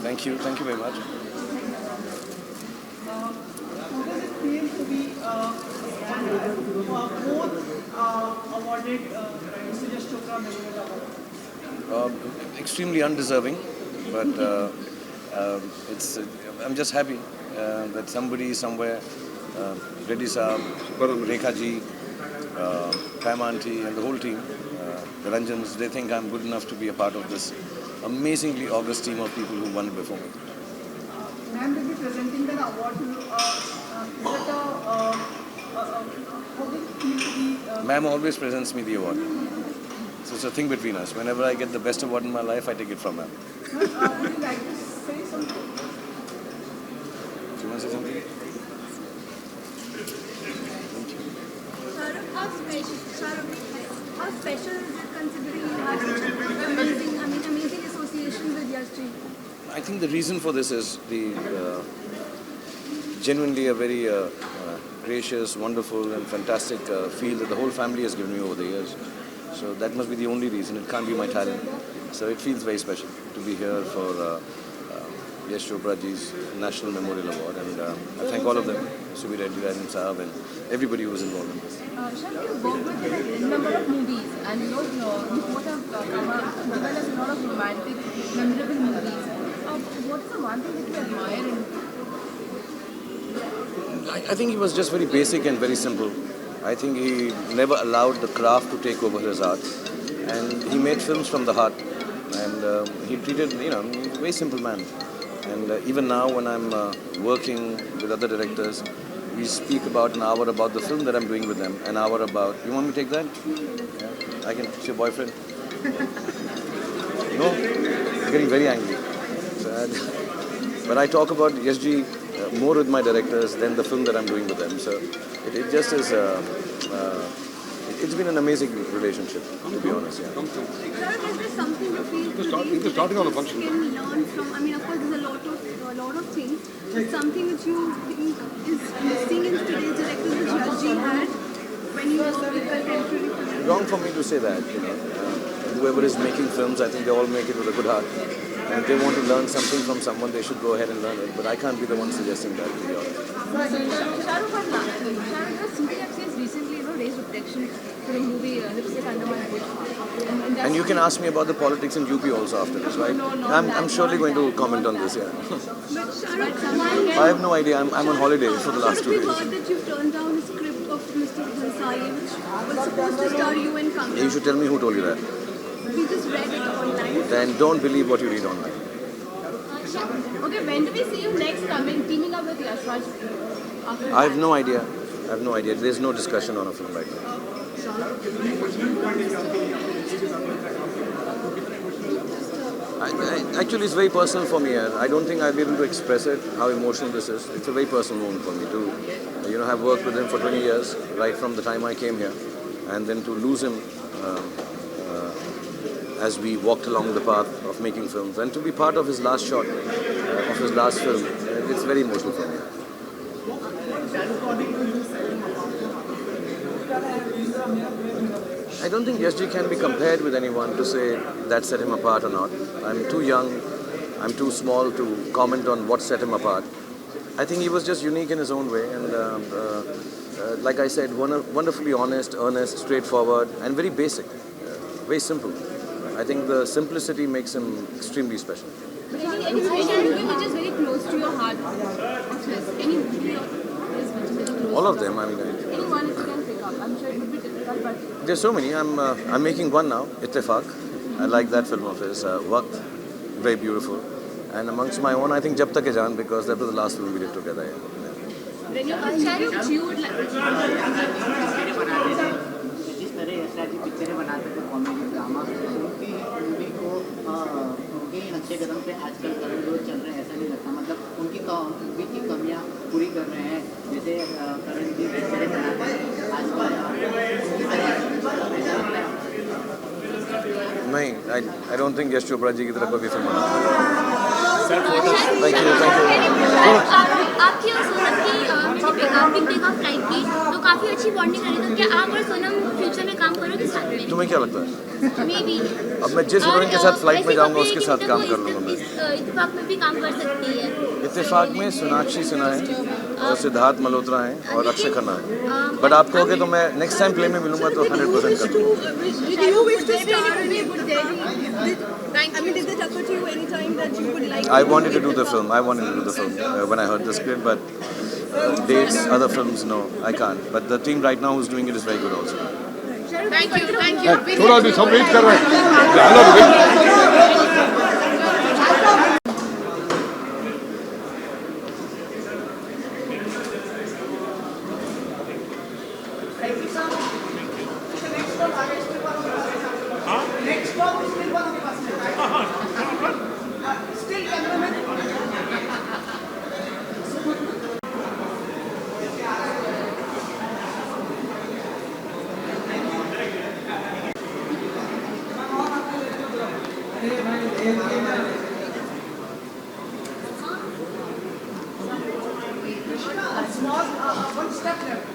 Thank you very much. How does it feel to be both awarded Mr. Yash Chopra Memorial Award? Extremely undeserving, but it's. I'm just happy that somebody somewhere, Reddy Saab, Rekha ji, Kaima aunty, and the whole team, the Ranjans, they think I'm good enough to be a part of this amazingly august team of people who won before me. Ma'am will be presenting the award to you. How does it feel to be? Ma'am always presents me the award. So it's a thing between us. Whenever I get the best award in my life, I take it from ma'am. Would you like to say something? Do you want to say something? How special is it considering you had such an amazing association with Yashji? I think the reason for this is the genuinely a very gracious, wonderful and fantastic feel that the whole family has given me over the years. So that must be the only reason. It can't be my talent. So it feels very special to be here for Yash Chopra ji's National Memorial Award, and I thank all of them, Subir Reddy, Rajan Saab, and everybody who was involved in this. Shall you work with a number of movies, and you both have given us a lot of romantic, memorable movies. What is the one thing that you admire in? I think he was just very basic and very simple. I think he never allowed the craft to take over his art, and he made films from the heart. And he treated, he's a very simple man. And even now, when I'm working with other directors, we speak about an hour about the film that I'm doing with them, an hour about. You want me to take that? Yeah. I can. It's your boyfriend. No, I'm getting very angry. But I talk about Yashji more with my directors than the film that I'm doing with them. So it just is. It's been an amazing relationship, to be honest. Yeah. Sir, is there something you feel He's starting on a function. can learn from? I mean, of course, there's a lot of things, but something which you think is missing in today's directors which Yashji had when you work with contemporary films? Wrong for me to say that. Whoever is making films, I think they all make it with a good heart. And if they want to learn something from someone, they should go ahead and learn it. But I can't be the one suggesting that, to be honest. Shahrukh CPFC has recently raised objection to the movie Lipstick Under My Hood. And you can ask me about the politics in UP also after this, right? I'm surely going to comment on this, yeah. But Shahrukh, I have no idea. I'm on holiday for the last 2 we days. heard that you've turned down the script of Mr. Bhansali, which was supposed to star you and Kamala. You should tell me who told you that. We just read it online. Then don't believe what you read online. Okay, when do we see you next teaming up with Yash Raj? I have no idea. There's no discussion on a film right now. Actually, it's very personal for me. I don't think I'll be able to express it, how emotional this is. It's a very personal moment for me to, have worked with him for 20 years, right from the time I came here, and then to lose him as we walked along the path of making films, and to be part of his last shot of his last film. It's very emotional for me. I don't think Yashji can be compared with anyone to say that set him apart or not. I'm too young, I'm too small to comment on what set him apart. I think he was just unique in his own way, and like I said, wonderfully honest, earnest, straightforward, and very basic, very simple. I think the simplicity makes him extremely special. Any special movie which is very close to your heart of his? Any movie is very close? All of them, Any one if you can pick up. I'm sure it would be difficult, but there's so many. I'm making one now, Ittifaq. I like that film of his. Waqt, very beautiful. And amongst my own, I think Jab Tak Hai Jaan, because that was the last film we did together. Yeah. when you Shahrukh, you would like. जिस तरह यशराज जी पिक्चरें बनाते थे comedy drama उनकी movie को उनके नक्शे कदम पे आजकल करण जोहर चल रहे हैं ऐसा नहीं लगता मतलब उनकी मूवी की कमियां पूरी कर रहे हैं जैसे करण जी पिक्चरें बनाते हैं आजकल नहीं, I don't think Yash Chopra ji की तरह कोई भी फिल्म बना। Thank you. आपकी और सोनम की बिग डे का फ्लाइट की तो काफी अच्छी बॉन्डिंग रही तो क्या आप और सोनम फ्यूचर में काम करोगे साथ में? तुम्हें क्या लगता है? मे बी अब मैं जिस हीरोइन के साथ फ्लाइट में जाऊंगा उसके साथ काम कर लूंगा मैं। इत्तेफाक में भी काम कर सकती है। इत्तेफाक में सोनाक्षी सिन्हा है और सिद्धार्थ मल्होत्रा हैं और अक्षय खन्ना है। बट आप कहोगे तो मैं नेक्स्ट टाइम प्ले में मिलूंगा तो 100% कर दूंगा। Did you wish to star in it? Did it occur to you any time that you would like I wanted to do the film. I wanted to do the film when I heard the script, but dates, other films, no, I can't. But the team right now who's doing it is very good also. Thank you. Thank you. थोड़ा भी सब wait कर रहे हैं hello Next one is still one of the first. Still cameraman. Small, one step left.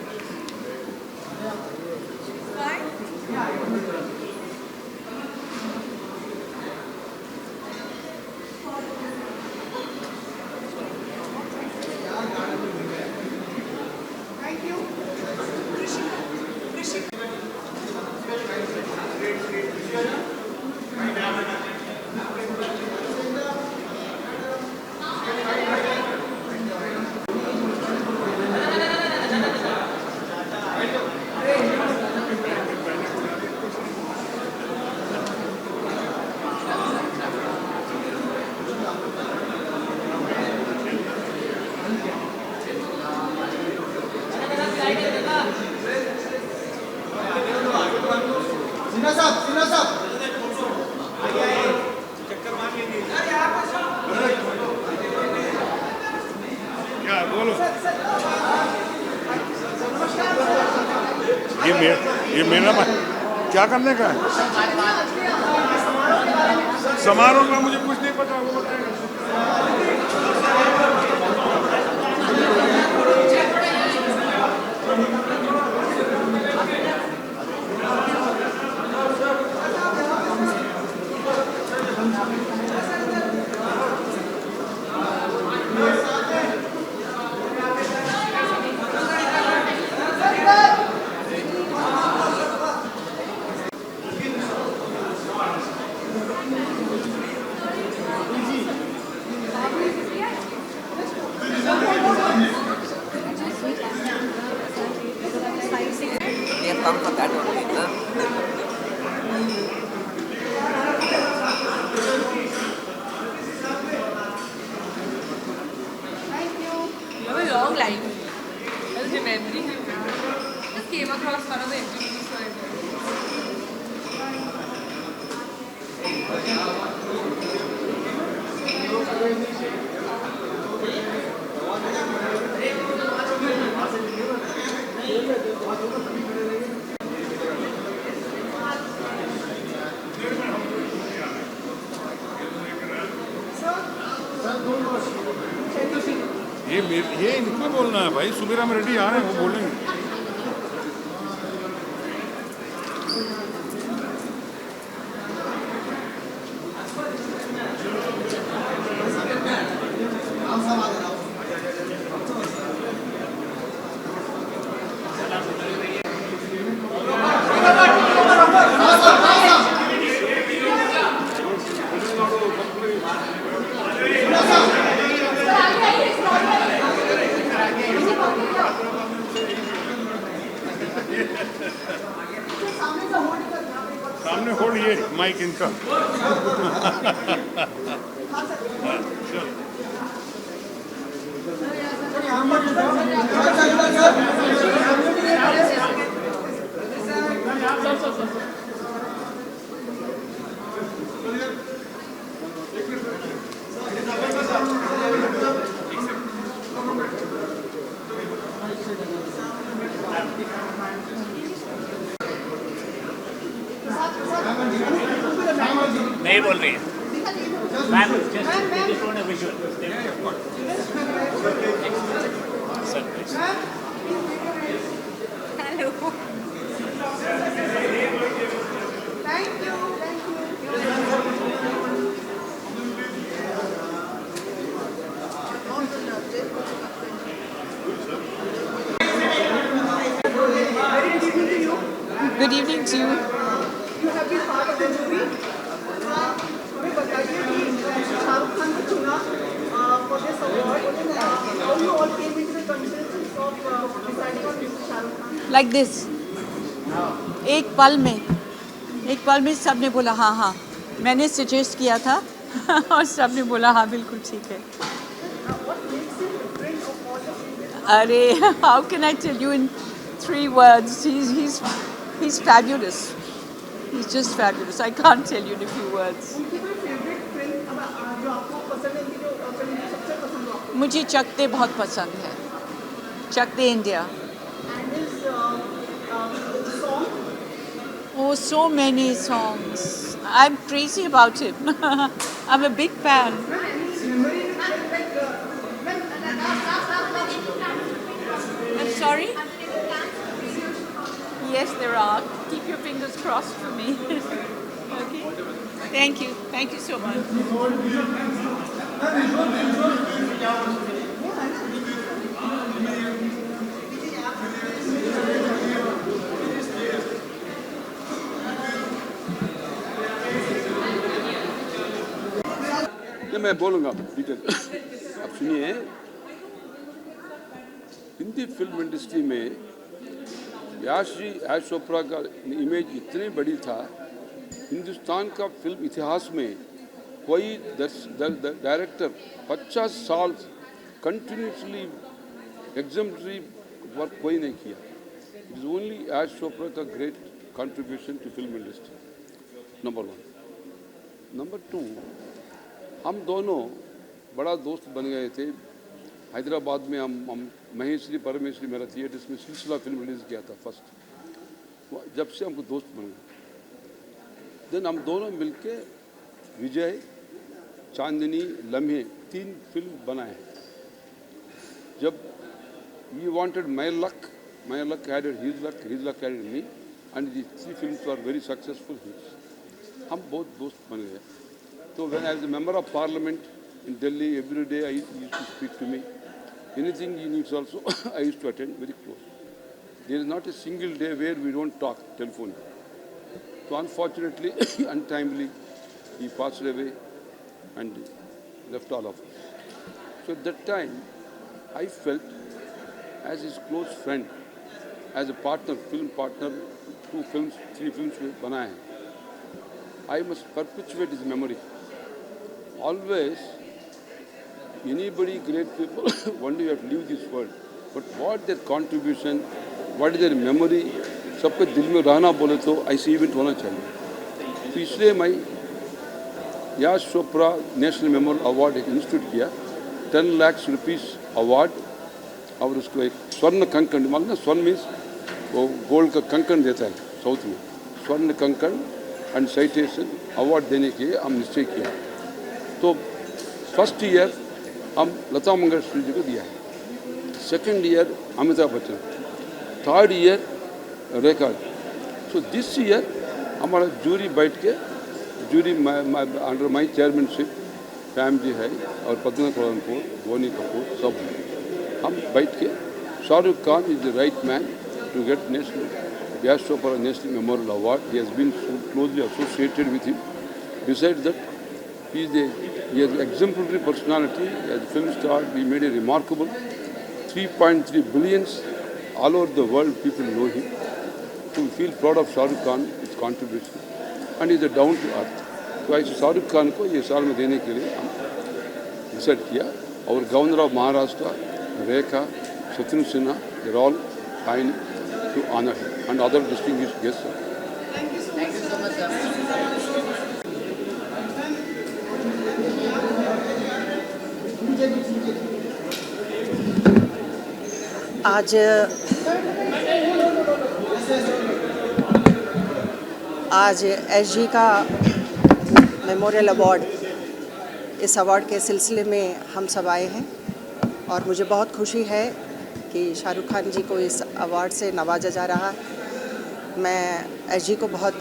Thank you. क्या बोलो ये मेरा क्या करने का है समारोह में मुझे कुछ नहीं पता वो बताएगा Come for that only, huh? You have a long life. I was remembering you. Just came across one of the interviews, so I ये इनको बोलना है भाई सुबीराम रेड्डी आ रहे हैं वो बोलेंगे सामने होल्ड ये माइक इनका नहीं बोल रही है ma'am just want a visual Hello. Thank you. Thank you. You have been part of the movie. हमें बताइए कि शाहरुख खान को चुना for this award. How you all came into the consensus of deciding on Shahrukh Khan? Like this. एक पल में सबने बोला हाँ हाँ, मैंने सजेस्ट किया था और सबने बोला हाँ बिल्कुल ठीक है. अरे, how can I tell you in 3 words? He's fabulous. He's just fabulous. I can't tell you in a few words. उनकी कोई फेवरेट फिल्म जो आपको पसंद है, जो फिल्म सबसे पसंद हो आपको? मुझे चकते बहुत पसंद है. चकते India. And his song? Oh, so many songs. I'm crazy about him. I'm a big fan. I'm sorry? Yes, there are. Keep your fingers crossed for me. Okay? Thank you. Thank you so much. ये मैं बोलूँगा detail. अब सुनिए, Hindi film industry में याश चोपड़ा का image इतनी बड़ी था, हिंदुस्तान का फिल्म इतिहास में कोई डायरेक्टर 50 साल कंटिन्यूसली एग्जाम्पलरी वर्क कोई नहीं किया. It is only Yash Chopra का great contribution to film industry. Number 1. Number 2, हम दोनों बड़ा दोस्त बन गए थे. हैदराबाद में हम महेश्वरी परमेश्वरी मेरा थिएटर्स में सिलसिला फिल्म रिलीज़ किया था फर्स्ट. जब से हमको दोस्त बन गए, देन हम दोनों मिलके विजय, चांदनी, लम्हे 3 फिल्म बनाए. जब we wanted my luck added his luck added me, and the 3 films were very successful hits. हम बहुत दोस्त बन गए. So when I was a member of parliament in Delhi, every day he used to speak to me. Anything he needs also, I used to attend very close. There is not a single day where we don't talk telephone. So unfortunately, untimely, he passed away and left all of us. So at that time, I felt as his close friend, as a partner, film partner, 2 films, 3 films we बनाए हैं. I must perpetuate his memory. Always, anybody great people, one day you have to leave this world. But what their contribution, what is their memory, सबके दिल में रहना बोले तो ऐसे event होना चाहिए. तो इसलिए मैं Yash Chopra national memorial award एक इंस्टीट्यूट किया. 10 लाख रुपीस अवार्ड और उसको एक स्वर्ण कंकण, मालूम ना स्वर्ण मीन्स वो गोल्ड का कंकण देता है साउथ में, स्वर्ण कंकण एंड साइटेशन अवार्ड देने के लिए हम निश्चय किया. तो फर्स्ट ईयर हम लता मंगेशकर जी को दिया है, second year Amitabh Bachchan, third year Rekha. So this year हमारा जूरी बैठ के, जूरी अंडर माई चेयरमैनशिप पैम जी है और पद्मना कौरनपुर, बोनी कपूर, सब हम बैठ के Shahrukh Khan is the right man to get national Yash Chopra national memorial award. He has been so closely associated with him. Besides that, he has exemplary personality. As a film star, he made a remarkable 3.3 billions all over the world. People know him. So we feel proud of Shahrukh Khan, his contribution, and he's a down to earth. तो ऐसे शाहरुख खान को ये साल में देने के लिए हम डिसाइड किया. और governor of Maharashtra, Rekha, Shatrughan Sinha, they're all fine to honor him, and other distinguished guests. Thank you so much, sir. आज एसजी का मेमोरियल अवार्ड, इस अवार्ड के सिलसिले में हम सब आए हैं और मुझे बहुत खुशी है कि शाहरुख खान जी को इस अवार्ड से नवाजा जा रहा है. मैं एसजी को बहुत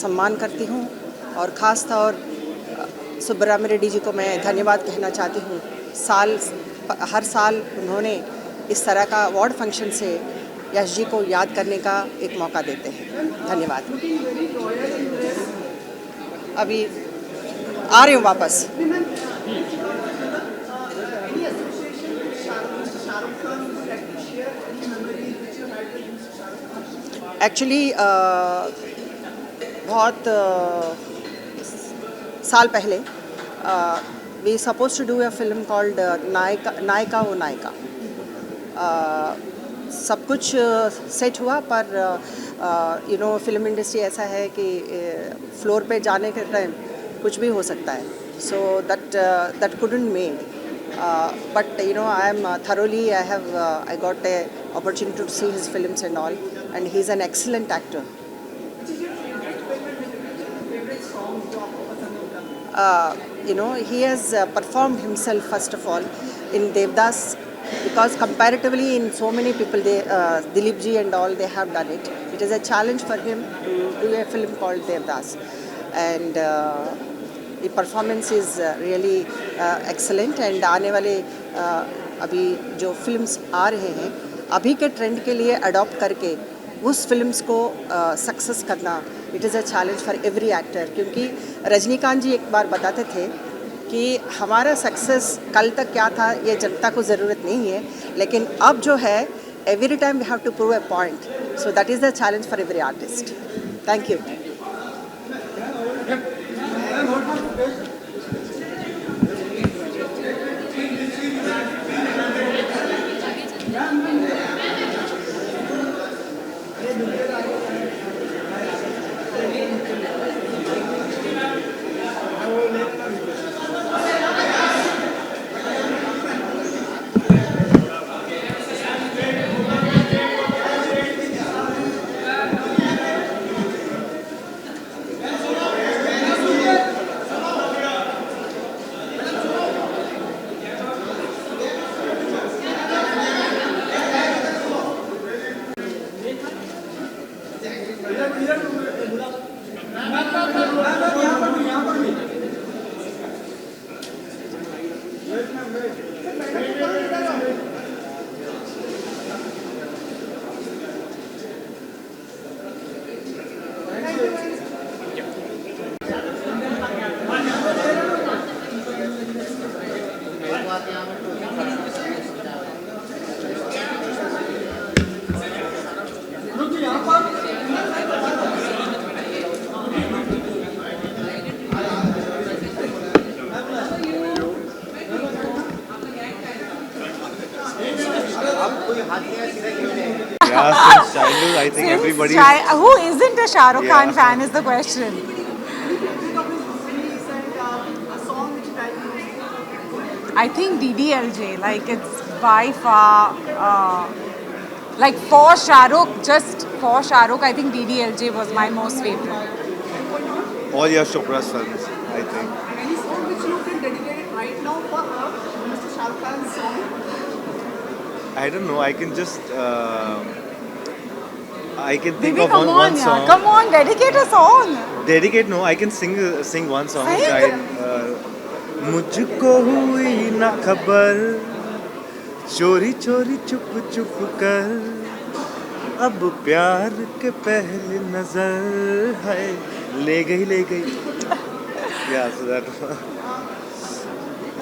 सम्मान करती हूं और ख़ास तौर सुब्रमण्यम रेड्डी जी को मैं धन्यवाद कहना चाहती हूं. हर साल उन्होंने इस तरह का अवार्ड फंक्शन से यश जी को याद करने का एक मौका देते हैं। धन्यवाद। अभी आ रही हूँ वापस। एक्चुअली बहुत साल पहले we suppose to do a film called Nayaka वो नायका। सब कुछ सेट हुआ, पर फिल्म इंडस्ट्री ऐसा है कि फ्लोर पे जाने के टाइम कुछ भी हो सकता है। So that couldn't made, but I am thoroughly I got a opportunity to see his films and all, and he's an excellent actor. He has performed himself first of all in Devdas, because comparatively in so many people, Dilip ji and all, they have done it. It is a challenge for him to do a film called Devdas, and the performance is really excellent. And आने वाले अभी जो films आ रहे हैं, अभी के trend के लिए अडॉप्ट करके उस फिल्म्स को सक्सेस करना, it is a challenge for every actor. क्योंकि रजनीकांत जी एक बार बताते थे कि हमारा सक्सेस कल तक क्या था ये जनता को ज़रूरत नहीं है, लेकिन अब जो है every time we have to prove a point. So that is the challenge for every artist. Thank you. Since childhood, I think everybody. Who isn't a Shah Rukh Khan fan is the question. I think DDLJ, like it's by far, like for Shah Rukh, just for Shah Rukh, I think DDLJ was my most favorite. All Yash Chopra's films, I think. Any song which you can dedicate right now for Mr. Shah Rukh Khan's song? I don't know. I can just. I can think Bibi, of one song. Come on, dedicate a song. Dedicate? No, I can sing one song. मुझको हुई ना खबर, चोरी चोरी चुप चुप कर, अब प्यार के पहले नजर है ले गई ले गई। Yeah, so that.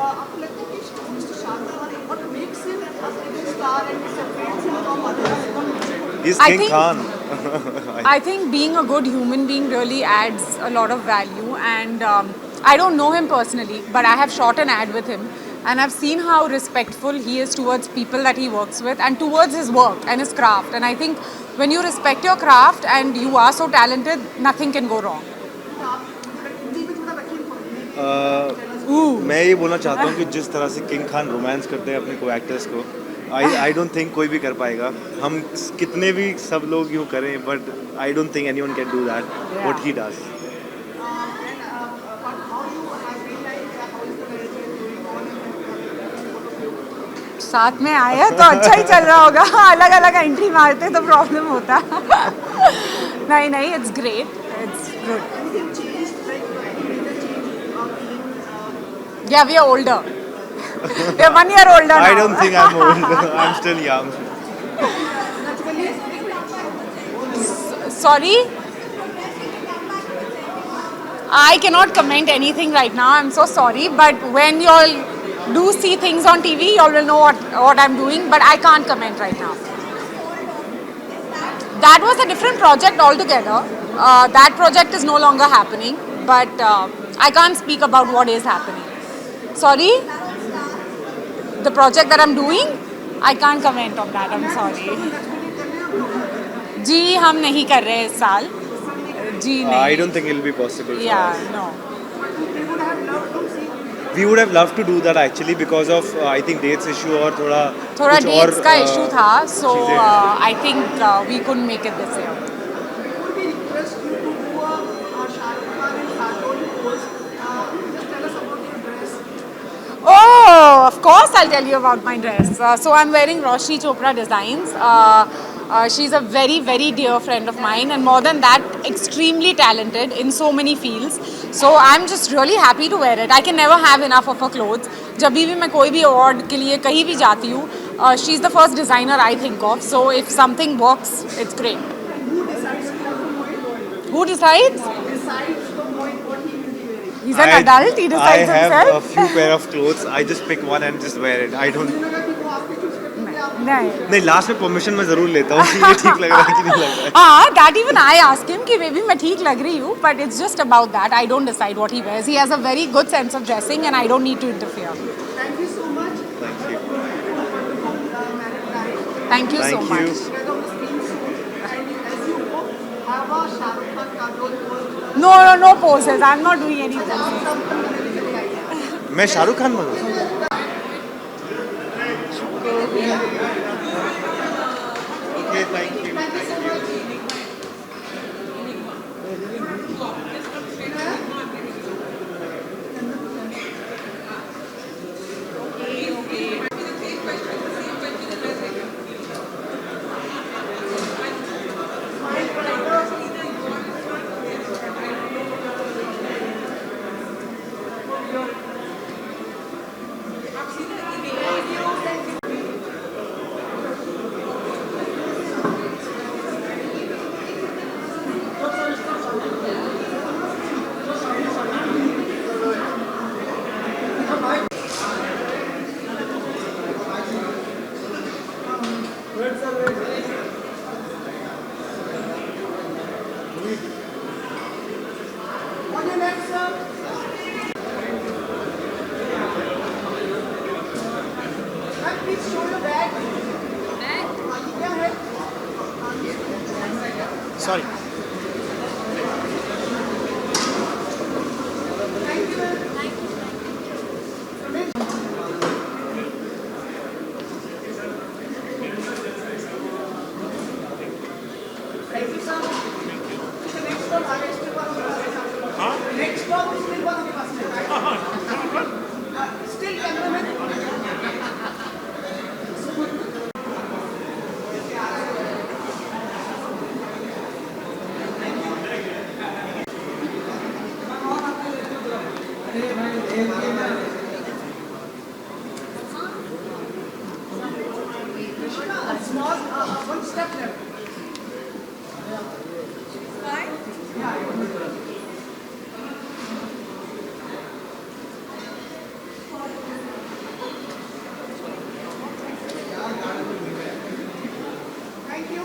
आपको लगता है कि Mr. Shah Rukh Khan, what makes him a big star and separates him from others? He's King Khan. I think being a good human being really adds a lot of value, and I don't know him personally, but I have shot an ad with him, and I've seen how respectful he is towards people that he works with and towards his work and his craft. And I think when you respect your craft and you are so talented, nothing can go wrong. मैं ये बोलना चाहता हूँ कि जिस तरह से king Khan romance करते हैं अपने को एक्टर्स को, I don't think कोई भी कर पाएगा। हम कितने भी सब लोग यूँ करें, but I don't think anyone can do that what he does. साथ में आया तो अच्छा ही चल रहा होगा, अलग अलग एंट्री मारते तो प्रॉब्लम होता। नहीं नहीं, it's great, it's good. Yeah, we are older. We are 1 year older now. I don't think I'm old. I'm still young. Sorry? I cannot comment anything right now. I'm so sorry. But when you all do see things on TV, you all will know what I'm doing. But I can't comment right now. That was a different project altogether. That project is no longer happening. But I can't speak about what is happening. Sorry? The project that I'm doing? I can't comment on that. I'm sorry. जी हम नहीं कर रहे इस साल. जी नहीं. I don't think it'll be possible for Yeah, us. no. We would have loved to do that actually because of I think dates issue और थोड़ा थोड़ा कुछ और, dates का issue था, so चीज़ें। I think we couldn't make it this year. Would we request you to do a Shah Rukh Khan and Katol pose? Just tell us about your dress. Oh, of course I'll tell you about my dress. So I'm wearing Roshni Chopra Designs. She's a very, very dear friend of mine, and more than that, extremely talented in so many fields. So I'm just really happy to wear it. I can never have enough of her clothes. जब भी मैं कोई भी award के लिए कहीं भी जाती हूँ, she's the first designer I think of. So if something works, it's great. Who decides what to wear? Who decides? Decides the point what he will be wearing. He's an adult. He decides I have himself. a few pair of clothes. I just pick one and just wear it. I don't. नहीं. नहीं last में permission मैं जरूर लेता हूँ कि ये ठीक लग रहा है कि नहीं लग रहा है. हाँ, that even I ask him कि maybe मैं ठीक लग रही हूँ, but it's just about that. I don't decide what he wears. He has a very good sense of dressing, and I don't need to interfere. Thank you so much. Thank you. Married life. Thank you so Thank you. much. Together on the screen soon. And as you go, have a Shah Rukh Khan Katol pose. No poses. I'm not doing any poses. मैं शाहरुख खान बनूँ. Okay, thank you. On your left, sir. Ma'am, please show your bag. क्या है? Sorry. Thank you, ma'am. Thank you, sir. The next stop, आगे still वालों के पास है. Next stop still वालों के पास है. Still cameraman. Small, one step left. Thank you.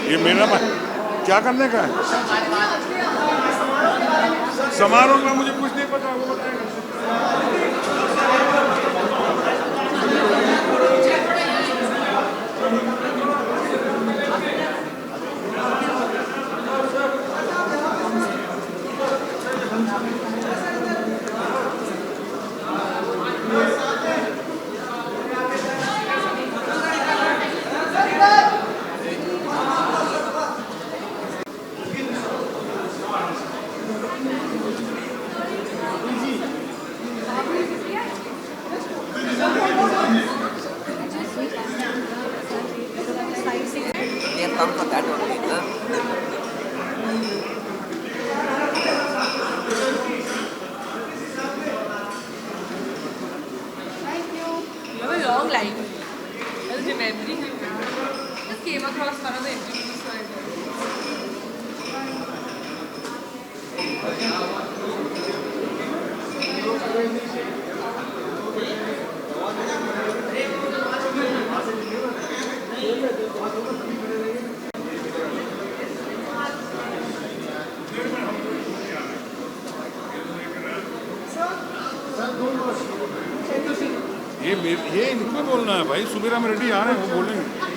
ये मेरा क्या करने का है? समारोह में मुझे कुछ नहीं पता, वो बताएगा. ये इनको बोलना है भाई, सुबीराम रेड्डी आ रहे हैं, वो बोलेंगे।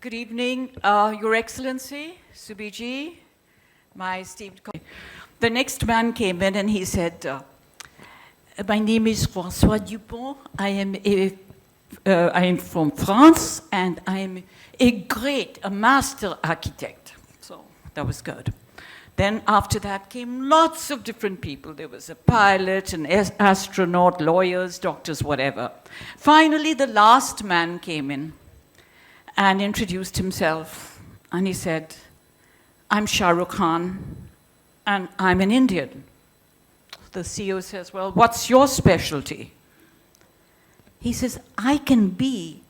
Good evening, Your Excellency, Subiji, my esteemed colleague. The next man came in and he said, my name is François Dupont. I am from France and I am a master architect. So that was good. Then after that came lots of different people. There was a pilot, an astronaut, lawyers, doctors, whatever. Finally, the last man came in and introduced himself. And he said, I'm Shah Rukh Khan, and I'm an Indian. The CEO says, well, what's your specialty? He says, I can be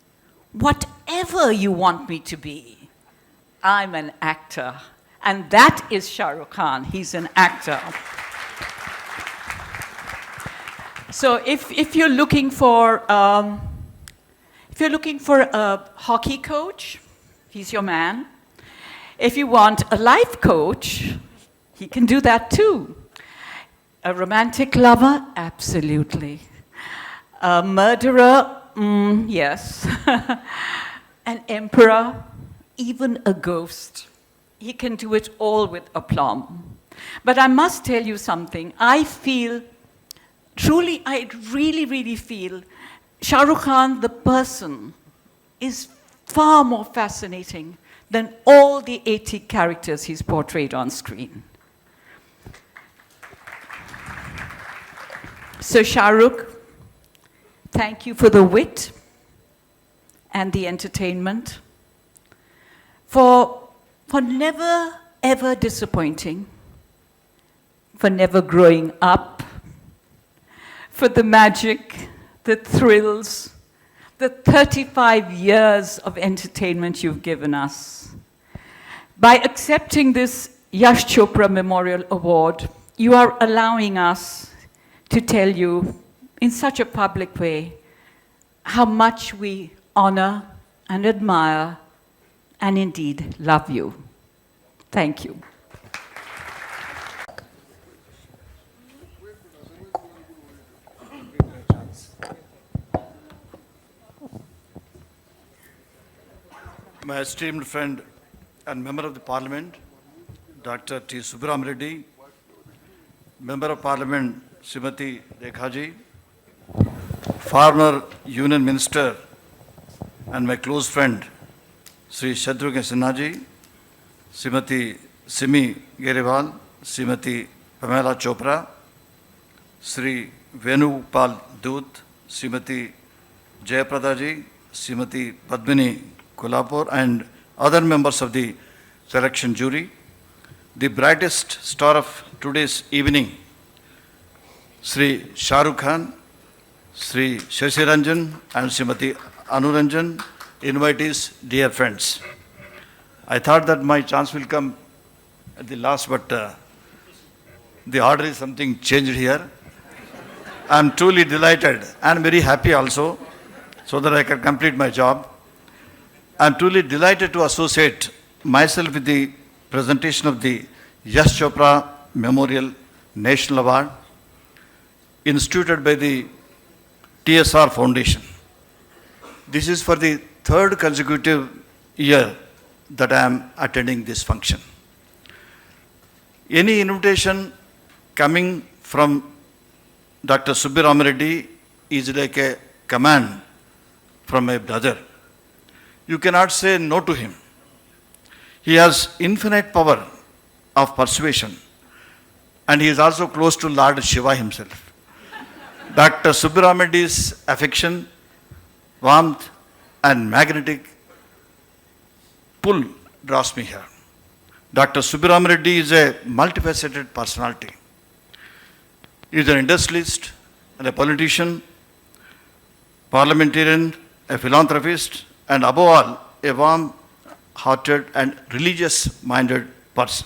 whatever you want me to be. I'm an actor. And that is Shah Rukh Khan. He's an actor. So if you're looking for a hockey coach, he's your man. If you want a life coach, he can do that too. A romantic lover, absolutely. A murderer, yes. An emperor, even a ghost. He can do it all with aplomb. But I must tell you something. I really, really feel Shah Rukh Khan, the person, is far more fascinating than all the 80 characters he's portrayed on screen. So Shah Rukh, thank you for the wit and the entertainment, for never, ever disappointing, for never growing up, for the magic, the thrills, the 35 years of entertainment you've given us. By accepting this Yash Chopra Memorial Award, you are allowing us to tell you in such a public way how much we honor and admire and indeed love you. Thank you. My esteemed friend and member of the Parliament, Dr. T. Subbiram Reddy, Member of Parliament, Srimati Rekhaji, former Union Minister and my close friend, Sri Shatrughan Sinhaji, Srimati Simi Gerewal, Srimati Pamela Chopra, Sri Venupal Doot, Srimati Jayaprada ji, Srimati Padmini Kolhapur, and other members of the selection jury, the brightest star of today's evening, Sri Shah Rukh Khan, Sri Shashi Ranjan, and Srimati Anuranjan, invitees, dear friends. I thought that my chance will come at the last, but the order is something changed here. I am truly delighted and very happy also, so that I can complete my job. I am truly delighted to associate myself with the presentation of the Yash Chopra Memorial National Award, instituted by the TSR Foundation. This is for the third consecutive year that I am attending this function. Any invitation coming from Dr. Subbiram Reddy is like a command from a brother. You cannot say no to him. He has infinite power of persuasion, and he is also close to Lord Shiva himself. Dr. Subbiram Reddy's affection, warmth, and magnetic pull draws me here. Dr. Subbiram Reddy is a multifaceted personality. He is an industrialist and a politician, parliamentarian, a philanthropist, and above all, a warm-hearted and religious-minded person.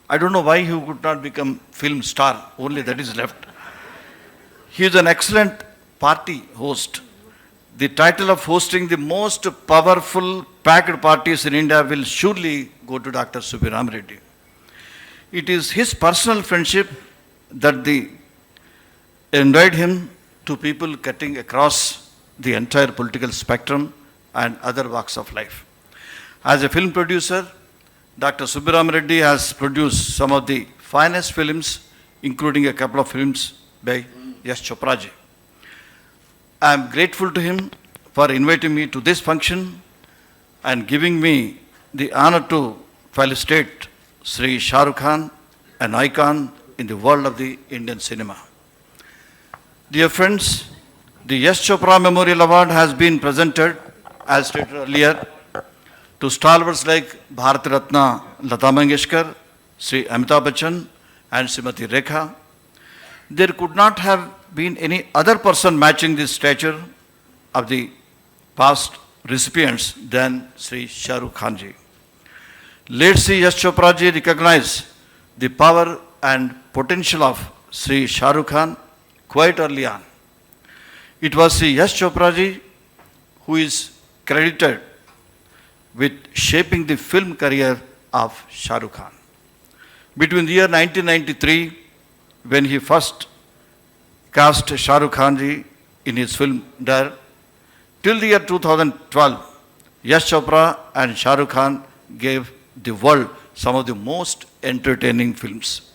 I don't know why he could not become film star, only that is left. He is an excellent party host. The title of hosting the most powerful packed parties in India will surely go to Dr. Subbiram Reddy. It is his personal friendship that endeared him to people cutting across the entire political spectrum and other walks of life. As a film producer, Dr. Subbiram Reddy has produced some of the finest films, including a couple of films by Yash Chopra ji. I am grateful to him for inviting me to this function and giving me the honor to felicitate Sri Shah Rukh Khan, an icon in the world of the Indian cinema. Dear friends, the Yash Chopra Memorial Award has been presented, as stated earlier, to stalwarts like Bharat Ratna Lata Mangeshkar, Sri Amitabh Bachchan, and Srimati Rekha. There could not have been any other person matching the stature of the past recipients than Sri Shah Rukh Khan ji. Late Sri Yash Chopra ji recognized the power and potential of Sri Shah Rukh Khan quite early on. It was Sri Yash Chopra ji who is credited with shaping the film career of Shah Rukh Khan. Between the year 1993, when he first cast Shah Rukh Khan ji in his film Dar, till the year 2012, Yash Chopra and Shah Rukh Khan gave the world some of the most entertaining films.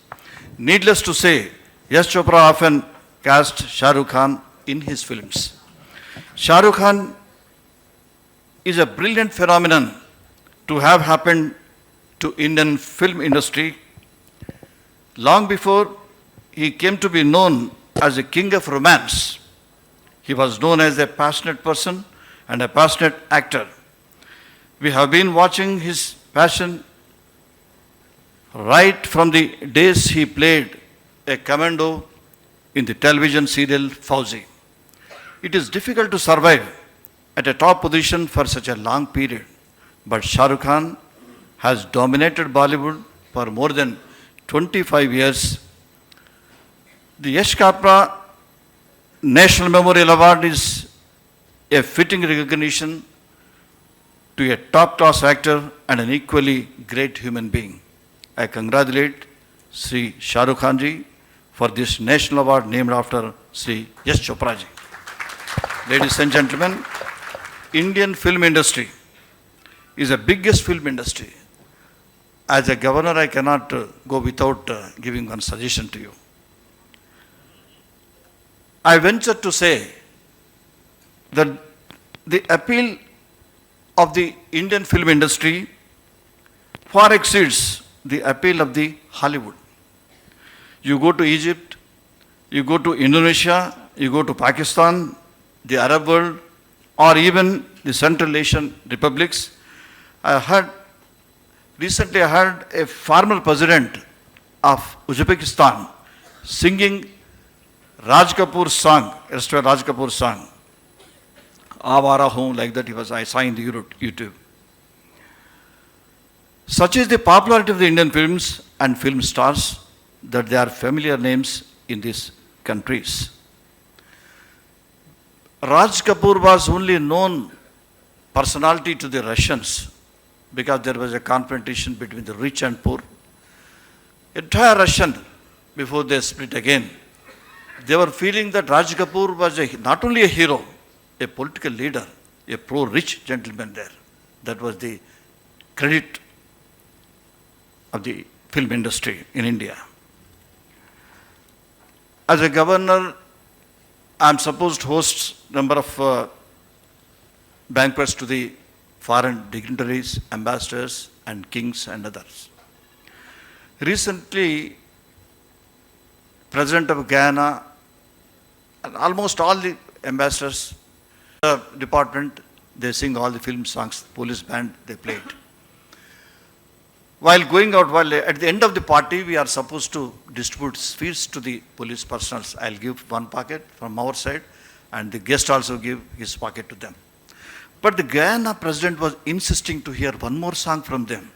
Needless to say, Yash Chopra often cast Shah Rukh Khan in his films. Shah Rukh Khan is a brilliant phenomenon to have happened to Indian film industry. Long before he came to be known as a king of romance, he was known as a passionate person and a passionate actor. We have been watching his passion right from the days he played a commando in the television serial Fauzi. It is difficult to survive at a top position for such a long period, but Shah Rukh Khan has dominated Bollywood for more than 25 years. The Yash Chopra National Memorial Award is a fitting recognition to a top-class actor and an equally great human being. I congratulate Sri Shah Rukh Khan ji for this national award named after Sri Yash Chopra ji. Ladies and gentlemen, Indian film industry is the biggest film industry. As a governor, I cannot go without giving one suggestion to you. I venture to say that the appeal of the Indian film industry far exceeds the appeal of the Hollywood. You go to Egypt, you go to Indonesia, you go to Pakistan, the Arab world, or even the Central Asian republics. Recently I heard a former president of Uzbekistan singing Raj Kapoor's song, Raj Kapoor's song, Aavara Hoon, like that I saw in the YouTube. Such is the popularity of the Indian films and film stars that they are familiar names in these countries. Raj Kapoor was only known personality to the Russians because there was a confrontation between the rich and poor. Entire Russian, before they split again, they were feeling that Raj Kapoor was not only a hero, a political leader, a pro-rich gentleman there. That was the credit of the film industry in India. As a governor, I am supposed to host a number of banquets to the foreign dignitaries, ambassadors, and kings and others. Recently, President of Guyana and almost all the ambassadors, department, they sing all the film songs, police band, they played. While going out, at the end of the party, we are supposed to distribute sweets to the police personnel. I'll give one packet from our side, and the guest also give his packet to them. But the Guyana president was insisting to hear one more song from them,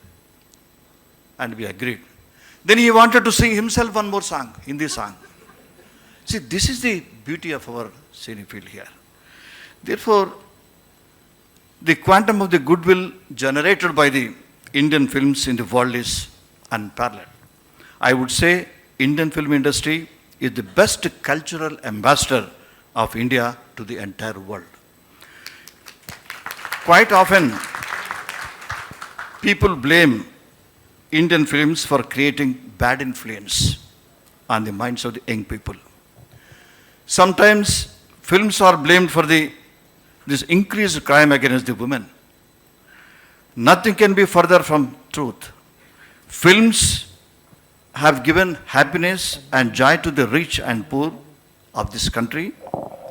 and we agreed. Then he wanted to sing himself one more song, Hindi song. See, this is the beauty of our cinefield here. Therefore, the quantum of the goodwill generated by the Indian films in the world is unparalleled. I would say Indian film industry is the best cultural ambassador of India to the entire world. Quite often, people blame Indian films for creating bad influence on the minds of the young people. Sometimes films are blamed for this increased crime against the women. Nothing can be further from truth. Films have given happiness and joy to the rich and poor of this country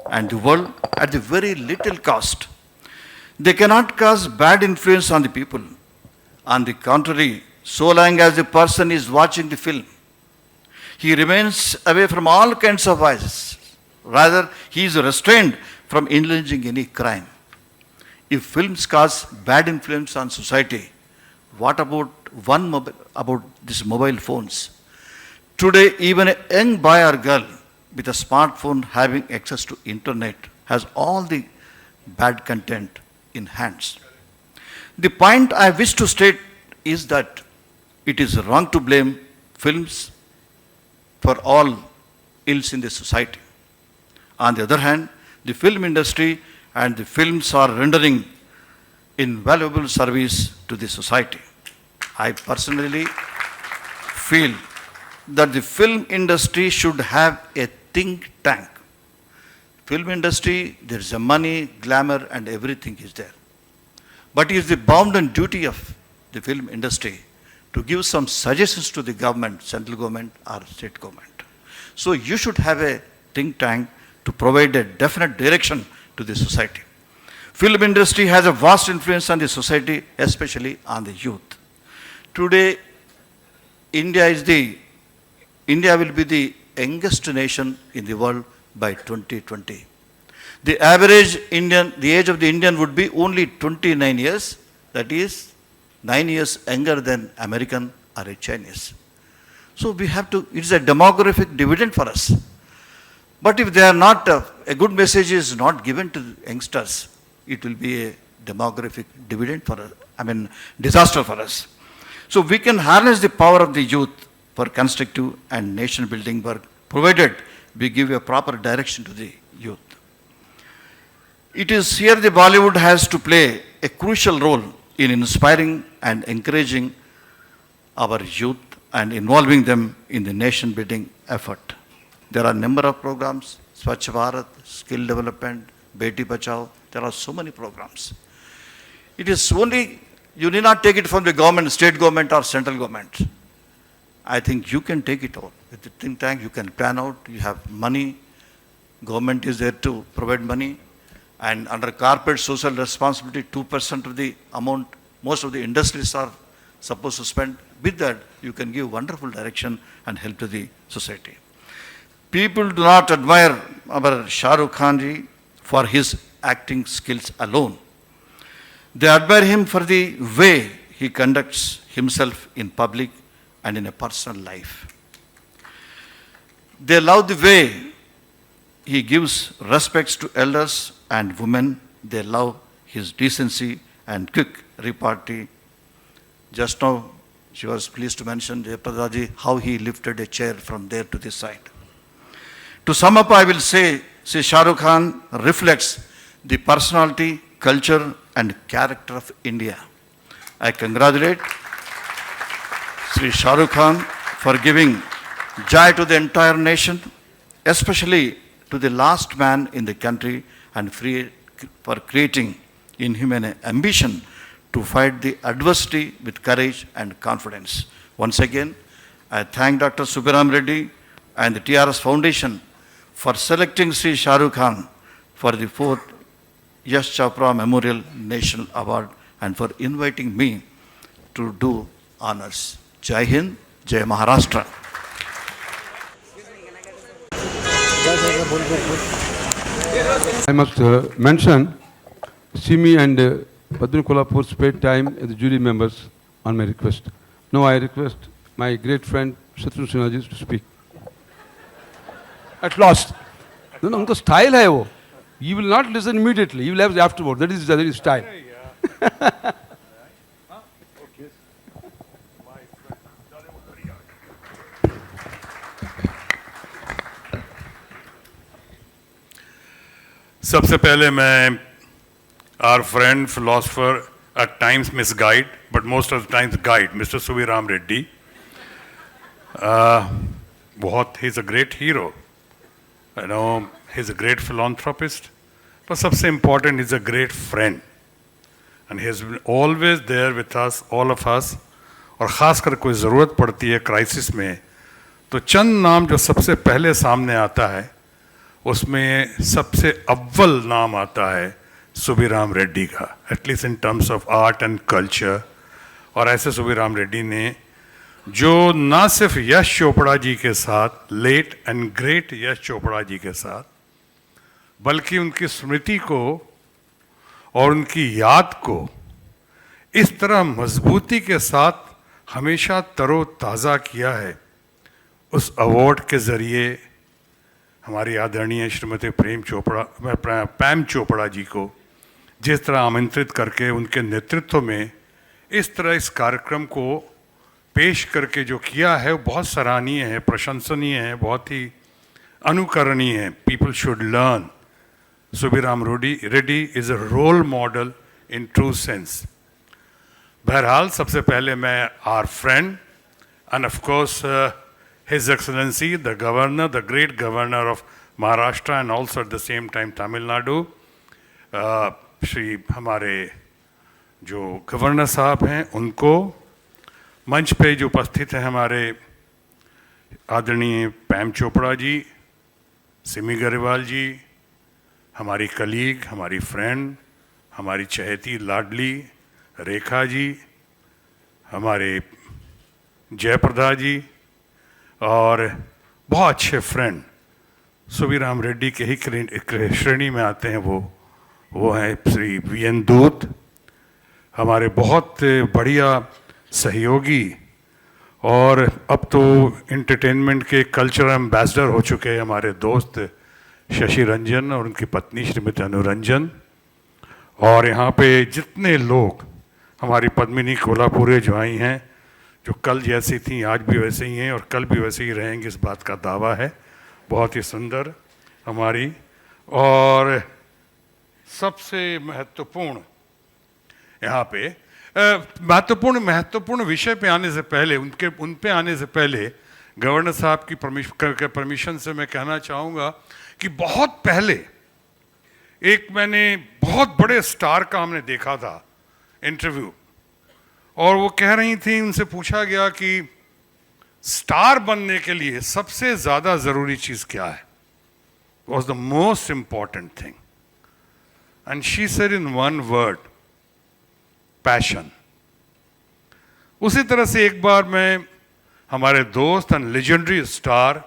and the world at the very little cost. They cannot cause bad influence on the people. On the contrary, so long as the person is watching the film, he remains away from all kinds of vices. Rather, he is restrained from indulging any crime. If films cause bad influence on society, what about these mobile phones? Today, even a young boy or girl with a smartphone having access to internet has all the bad content in hands. The point I wish to state is that it is wrong to blame films for all ills in the society. On the other hand, the film industry and the films are rendering invaluable service to the society. I personally feel that the film industry should have a think tank. Film industry, there is a money, glamour, and everything is there. But it is the bounden duty of the film industry to give some suggestions to the government, central government or state government. So you should have a think tank to provide a definite direction to the society. Film industry has a vast influence on the society, especially on the youth. Today, India will be the youngest nation in the world by 2020. The age of the Indian would be only 29 years, that is 9 years younger than American or a Chinese. So we have to, it is a demographic dividend for us. But if they are not, a good message is not given to youngsters, it will be a demographic dividend for us, disaster for us. So we can harness the power of the youth for constructive and nation building work, provided we give a proper direction to the youth. It is here the Bollywood has to play a crucial role in inspiring and encouraging our youth and involving them in the nation building effort. There are a number of programs, Swachh Bharat, skill development, Beti Bachao, there are so many programs. It is only, you need not take it from the government, state government or central government. I think you can take it all. With the think tank, you can plan out, you have money, government is there to provide money, and under corporate social responsibility, 2% of the amount, most of the industries are supposed to spend. With that, you can give wonderful direction and help to the society. People do not admire our Shah Rukh Khan ji for his acting skills alone. They admire him for the way he conducts himself in public and in a personal life. They love the way he gives respects to elders and women. They love his decency and quick repartee. Just now, she was pleased to mention, Jayaprada ji, how he lifted a chair from there to this side. To sum up, I will say, Shah Rukh Khan reflects the personality, culture and character of India. I congratulate Sri Shah Rukh Khan for giving joy to the entire nation, especially to the last man in the country, and for creating inhuman ambition to fight the adversity with courage and confidence. Once again, I thank Dr. Subbiram Reddy and the TRS Foundation for selecting Sri Shah Rukh Khan for the 4th Yash Chopra Memorial National Award and for inviting me to do honors. Jai Hind, Jai Maharashtra. I must mention, Simi and Padma Kolhapur spent time as the jury members on my request. Now I request my great friend Shatrughan Sinha ji to speak. At last. No, उनका style है वो. You will not listen immediately. You will have afterward. That is his style. सबसे पहले मैं our friend, philosopher, at times misguide, but most of the times guide, Mr. Subbiram Reddy. He's a great hero. You know, he's a great philanthropist. But सबसे important, he's a great friend. And he's been always there with us, all of us. और ख़ासकर कोई ज़रूरत पड़ती है crisis में, तो चंद नाम जो सबसे पहले सामने आता है, उसमें सबसे अव्वल नाम आता है सुबीराम रेड्डी का, at least in terms of art and culture. और ऐसे सुबीराम रेड्डी ने जो ना सिर्फ यश चोपड़ा जी के साथ, late and great Yash Chopra ji के साथ, बल्कि उनकी स्मृति को और उनकी याद को इस तरह मजबूती के साथ हमेशा तरोताज़ा किया है. उस अवार्ड के ज़रिए हमारी आदरणीय श्रीमती पैम चोपड़ा जी को जिस तरह आमंत्रित करके उनके नेतृत्व में इस तरह इस कार्यक्रम को पेश करके जो किया है, वो बहुत सराहनीय है, प्रशंसनीय है, बहुत ही अनुकरणीय है. People should learn. Subbarami Reddy is a role model in true sense. बहरहाल सबसे पहले मैं our friend and of course His Excellency, the Governor, the great Governor of Maharashtra and also at the same time Tamil Nadu, Shri हमारे जो governor साहब हैं उनको, मंच पे जो उपस्थित हैं हमारे आदरणीय पैम चोपड़ा जी, सिमी गरेवाल जी, हमारी कलीग, हमारी फ्रेंड, हमारी चहेती लाडली रेखा जी, हमारे जयप्रदा जी, और बहुत अच्छे फ्रेंड सुबीराम रेड्डी के ही श्रेणी में आते हैं. वो हैं श्री वीएन दूत, हमारे बहुत बढ़िया सहयोगी और अब तो एंटरटेनमेंट के कल्चरल एम्बेसडर हो चुके हैं हमारे दोस्त शशि रंजन और उनकी पत्नी श्रीमती अनुरंजन, और यहाँ पे जितने लोग, हमारी पद्मिनी कोल्हापुरे जो आई हैं, जो कल जैसी थी आज भी वैसे ही हैं और कल भी वैसे ही रहेंगे, इस बात का दावा है। बहुत ही सुंदर हमारी, और सबसे महत्वपूर्ण यहाँ पे महत्वपूर्ण विषय पे आने से पहले, उन पे आने से पहले गवर्नर साहब की परमिशन से मैं कहना चाहूँगा कि बहुत पहले एक मैंने बहुत बड़े स्टार का हमने देखा था इंटरव्यू, और वो कह रही थी, उनसे पूछा गया कि स्टार बनने के लिए सबसे ज़्यादा ज़रूरी चीज़ क्या है, was the most important thing, and she said in one word, passion. उसी तरह से एक बार मैं हमारे दोस्त and legendary star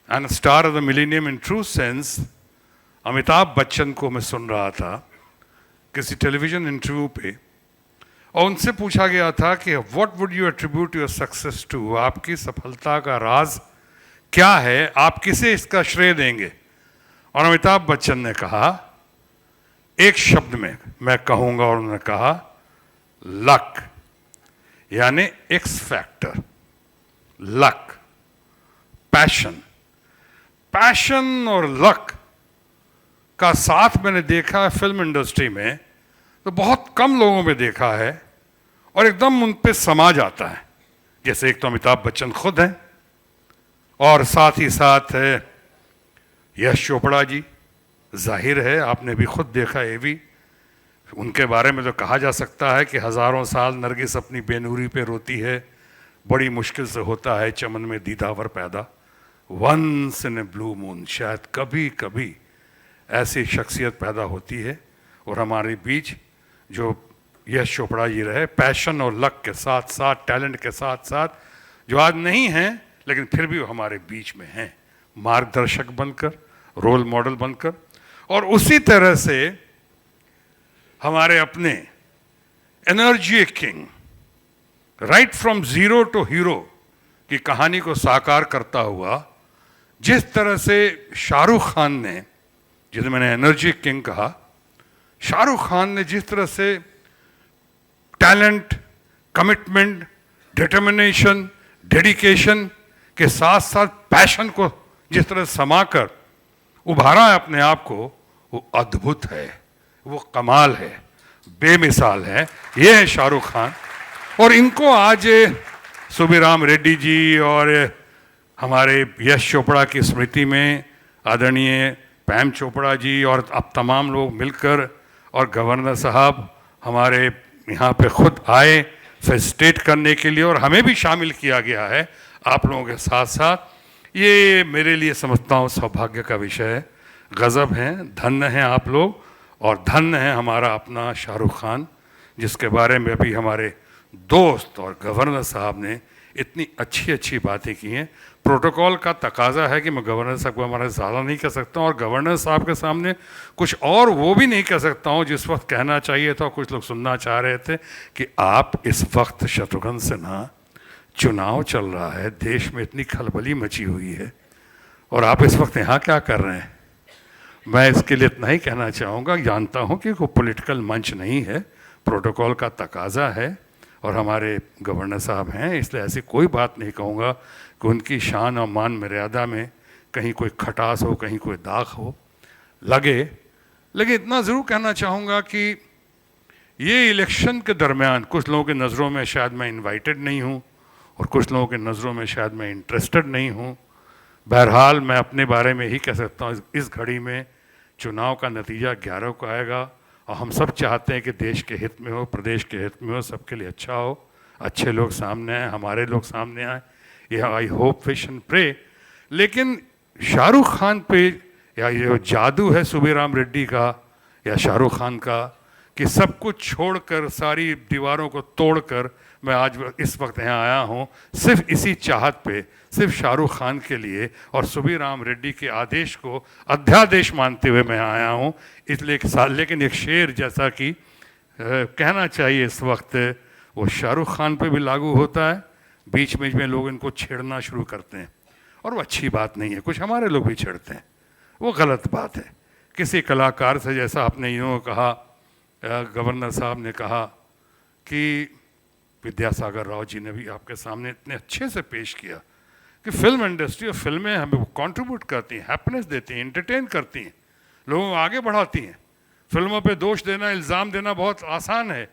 and star of the millennium in true sense Amitabh Bachchan को मैं सुन रहा था किसी टेलीविजन इंटरव्यू पे, और उनसे पूछा गया था कि what would you attribute your success to, आपकी सफलता का राज क्या है, आप किसे इसका श्रेय देंगे। और अमिताभ बच्चन ने कहा, एक शब्द में मैं कहूंगा, और उन्होंने कहा लक, यानी x factor, luck, passion. Passion और लक का साथ मैंने देखा है फिल्म इंडस्ट्री में, तो बहुत कम लोगों में देखा है, और एकदम उन पे समा जाता है। जैसे एक तो अमिताभ बच्चन खुद हैं, और साथ ही साथ है यश चोपड़ा जी, जाहिर है आपने भी खुद देखा ये भी, उनके बारे में तो कहा जा सकता है कि हज़ारों साल नरगिस अपनी बेनूरी पे रोती है, बड़ी मुश्किल से होता है चमन में दीदावर पैदा, once in a blue moon, शायद कभी कभी ऐसी शख्सियत पैदा होती है। और हमारे बीच जो यश चोपड़ा जी रहे, पैशन और लक के साथ साथ, टैलेंट के साथ साथ, जो आज नहीं हैं लेकिन फिर भी वो हमारे बीच में हैं, मार्गदर्शक बनकर, रोल मॉडल बनकर। और उसी तरह से हमारे अपने energy king, right from zero to hero की कहानी को साकार करता हुआ, जिस तरह से शाहरुख खान ने, जिसे मैंने एनर्जी किंग कहा, शाहरुख खान ने जिस तरह से टैलेंट, कमिटमेंट, डिटर्मिनेशन, डेडिकेशन के साथ साथ पैशन को जिस तरह समाकर उभारा है अपने आप को, वो अद्भुत है, वो कमाल है, बेमिसाल है। ये है शाहरुख खान। और इनको आज सुबीराम रेड्डी जी और हमारे यश चोपड़ा की स्मृति में आदरणीय पैम चोपड़ा जी और अब तमाम लोग मिलकर, और गवर्नर साहब हमारे यहाँ पे खुद आए फेसिलिटेट करने के लिए, और हमें भी शामिल किया गया है आप लोगों के साथ साथ। ये मेरे लिए समझता हूँ सौभाग्य का विषय है। गज़ब हैं, धन्य हैं आप लोग, और धन्य है हमारा अपना शाहरुख खान, जिसके बारे में अभी हमारे दोस्त और गवर्नर साहब ने इतनी अच्छी अच्छी बातें की हैं। प्रोटोकॉल का तकाजा है कि मैं गवर्नर साहब को हमारा ज़्यादा नहीं कह सकता हूँ, और गवर्नर साहब के सामने कुछ और वो भी नहीं कह सकता हूँ जिस वक्त कहना चाहिए था। कुछ लोग सुनना चाह रहे थे कि आप इस वक्त, शत्रुघ्न सिन्हा, चुनाव चल रहा है, देश में इतनी खलबली मची हुई है, और आप इस वक्त यहाँ क्या कर रहे हैं। मैं इसके लिए इतना ही कहना चाहूँगा, जानता हूँ कि कोई पॉलिटिकल मंच नहीं है, प्रोटोकॉल का तकाजा है, और हमारे गवर्नर साहब हैं, इसलिए ऐसी कोई बात नहीं कहूँगा कि उनकी शान और मान मर्यादा में कहीं कोई खटास हो, कहीं कोई दाग हो लगे। लेकिन इतना ज़रूर कहना चाहूँगा कि ये इलेक्शन के दरमियान कुछ लोगों की नज़रों में शायद मैं इनवाइटेड नहीं हूँ, और कुछ लोगों की नज़रों में शायद मैं इंटरेस्टेड नहीं हूँ। बहरहाल मैं अपने बारे में ही कह सकता हूँ, इस घड़ी में चुनाव का नतीजा 11 को आएगा, और हम सब चाहते हैं कि देश के हित में हो, प्रदेश के हित में हो, सबके लिए अच्छा हो, अच्छे लोग सामने आए, हमारे लोग सामने आए, ये I hope, wish and pray. लेकिन शाहरुख खान पे या ये जादू है सुबीराम रेड्डी का या शाहरुख खान का, कि सब कुछ छोड़कर, सारी दीवारों को तोड़कर मैं आज इस वक्त यहाँ आया हूँ, सिर्फ इसी चाहत पे, सिर्फ शाहरुख खान के लिए और सुबीराम रेड्डी के आदेश को अध्यादेश मानते हुए मैं आया हूँ। इसलिए लेकिन एक शेर जैसा कि कहना चाहिए इस वक्त, वो शाहरुख खान पे भी लागू होता है। बीच में लोग इनको छेड़ना शुरू करते हैं, और वो अच्छी बात नहीं है, कुछ हमारे लोग भी छेड़ते हैं, वो गलत बात है। किसी कलाकार से, जैसा आपने यूँ कहा, गवर्नर साहब ने कहा कि विद्यासागर राव जी ने भी आपके सामने इतने अच्छे से पेश किया कि फिल्म इंडस्ट्री और फिल्में हमें कंट्रीब्यूट करती हैं, हैप्पीनेस देती हैं, एंटरटेन करती हैं, लोगों को आगे बढ़ाती हैं। फिल्मों पे दोष देना, इल्ज़ाम देना बहुत आसान है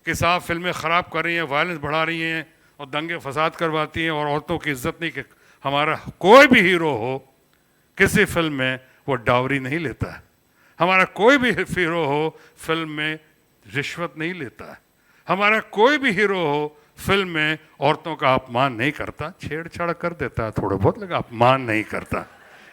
कि साहब फिल्में ख़राब कर रही हैं, वायलेंस बढ़ा रही हैं और दंगे फसाद करवाती हैं और औरतों की इज्जत नहीं। कि हमारा कोई भी हीरो हो किसी फिल्म में वो डावरी नहीं लेता है, हमारा कोई भी हीरो हो फिल्म में रिश्वत नहीं लेता है, हमारा कोई भी हीरो हो फिल्म में औरतों का अपमान नहीं करता, छेड़छाड़ कर देता है थोड़ा बहुत, लेकिन अपमान नहीं करता।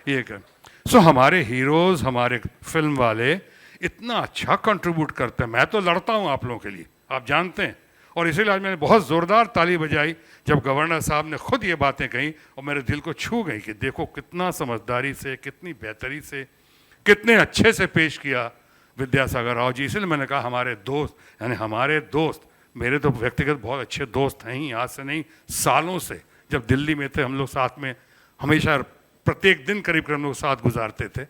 ये कर सो हमारे हीरोज़, हमारे फिल्म वाले इतना अच्छा कंट्रीब्यूट करते हैं। मैं तो लड़ता हूँ आप लोगों के लिए, आप जानते हैं, और इसीलिए आज मैंने बहुत ज़ोरदार ताली बजाई जब गवर्नर साहब ने खुद ये बातें कही और मेरे दिल को छू गई कि देखो कितना समझदारी से, कितनी बेहतरी से, कितने अच्छे से पेश किया विद्यासागर राव जी। इसलिए मैंने कहा हमारे दोस्त, यानी हमारे दोस्त, मेरे तो व्यक्तिगत बहुत अच्छे दोस्त हैं ही, आज से नहीं सालों से। जब दिल्ली में थे हम लोग साथ में हमेशा प्रत्येक दिन करीब करीब हम लोग साथ गुजारते थे।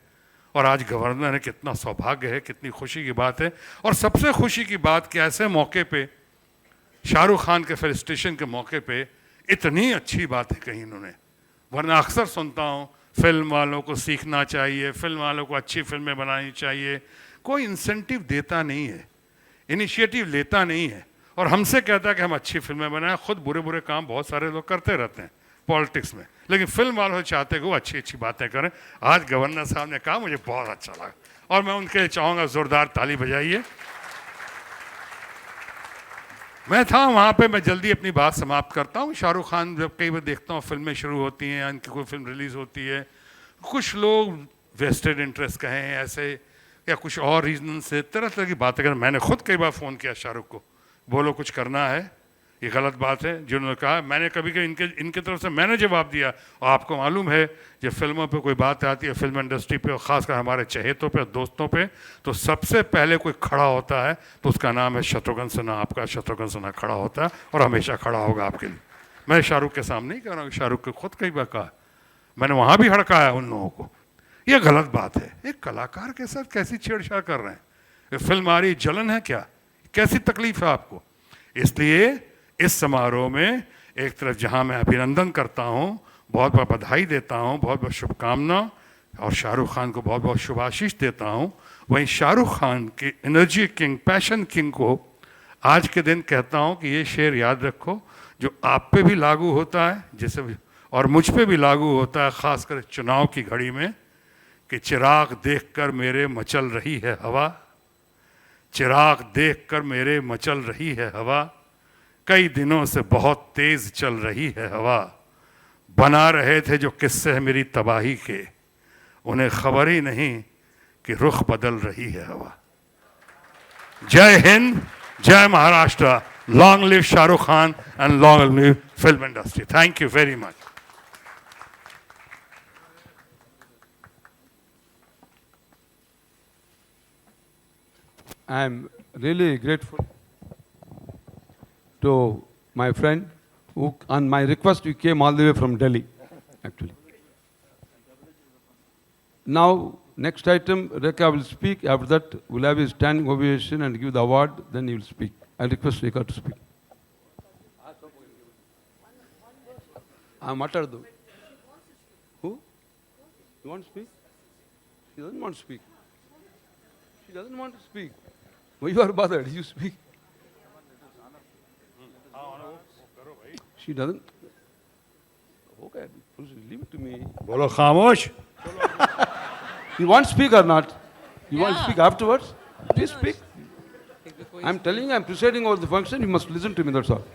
और आज गवर्नर है, कितना सौभाग्य है, कितनी खुशी की बात है। और सबसे खुशी की बात कि ऐसे मौके पे शाहरुख खान के फेलिसिटेशन के मौके पे इतनी अच्छी बातें कही इन्होंने। वरना अक्सर सुनता हूँ फिल्म वालों को सीखना चाहिए, फिल्म वालों को अच्छी फिल्में बनानी चाहिए, कोई इंसेंटिव देता नहीं है, इनिशिएटिव लेता नहीं है और हमसे कहता है कि हम अच्छी फिल्में बनाएं। खुद बुरे बुरे काम बहुत सारे लोग करते रहते हैं पॉलिटिक्स में, लेकिन फिल्म वालों चाहते हैं कि वो अच्छी अच्छी बातें करें। आज गवर्नर साहब ने कहा, मुझे बहुत अच्छा लगा और मैं उनके लिए चाहूँगा ज़ोरदार ताली बजाइए। मैं था वहाँ पे, मैं जल्दी अपनी बात समाप्त करता हूँ। शाहरुख खान जब कई बार देखता हूँ फिल्में शुरू होती हैं, इनकी कोई फिल्म रिलीज़ होती है, कुछ लोग वेस्टेड इंटरेस्ट कहें ऐसे या कुछ और रीज़न से तरह तरह की बातें करें। मैंने खुद कई बार फ़ोन किया शाहरुख को, बोलो कुछ करना है, ये गलत बात है जिन्होंने कहा। मैंने कभी कभी इनके तरफ से मैंने जवाब दिया। और आपको मालूम है जब फिल्मों पे कोई बात आती है, फिल्म इंडस्ट्री पे और ख़ासकर हमारे चहेतों पे, दोस्तों पे, तो सबसे पहले कोई खड़ा होता है तो उसका नाम है शत्रुघ्न सिन्हा। आपका शत्रुघ्न सिन्हा खड़ा होता है और हमेशा खड़ा होगा आपके लिए। मैं शाहरुख के सामने नहीं कह रहा हूँ, शाहरुख को खुद कई बार कहा, मैंने वहाँ भी हड़काया उन लोगों को। ये गलत बात है, एक कलाकार के साथ कैसी छेड़छाड़ कर रहे हैं। फिल्म आ रही, जलन है क्या, कैसी तकलीफ है आपको। इसलिए इस समारोह में एक तरफ जहां मैं अभिनंदन करता हूं, बहुत बहुत बधाई देता हूं, बहुत बहुत शुभकामना और शाहरुख खान को बहुत बहुत शुभाशीष देता हूं, वहीं शाहरुख खान के एनर्जी किंग, पैशन किंग को आज के दिन कहता हूं कि ये शेर याद रखो जो आप पे भी लागू होता है जैसे और मुझ पे भी लागू होता है, खासकर चुनाव की घड़ी में, कि चिराग देखकर मेरे मचल रही है हवा, चिराग देखकर मेरे मचल रही है हवा, कई दिनों से बहुत तेज चल रही है हवा, बना रहे थे जो किस्से हैं मेरी तबाही के, उन्हें खबर ही नहीं कि रुख बदल रही है हवा। जय हिंद, जय Maharashtra, long live Shahrukh Khan and long live film industry. Thank you very much. I am really grateful to my friend who, on my request, he came all the way from Delhi, actually. Now, next item, Rekha will speak. After that, we'll have a standing ovation and give the award. Then he will speak. I request Rekha to speak. I'm Matardu. Who? You want to speak? She doesn't want to speak. She doesn't want to speak. Why you are bothered? You speak. She doesn't. Okay, leave it to me. बोलो खामोश। You want to speak or not? You want to speak afterwards? Please speak. I'm telling you, I'm presiding over the function. You must listen to me, that's all.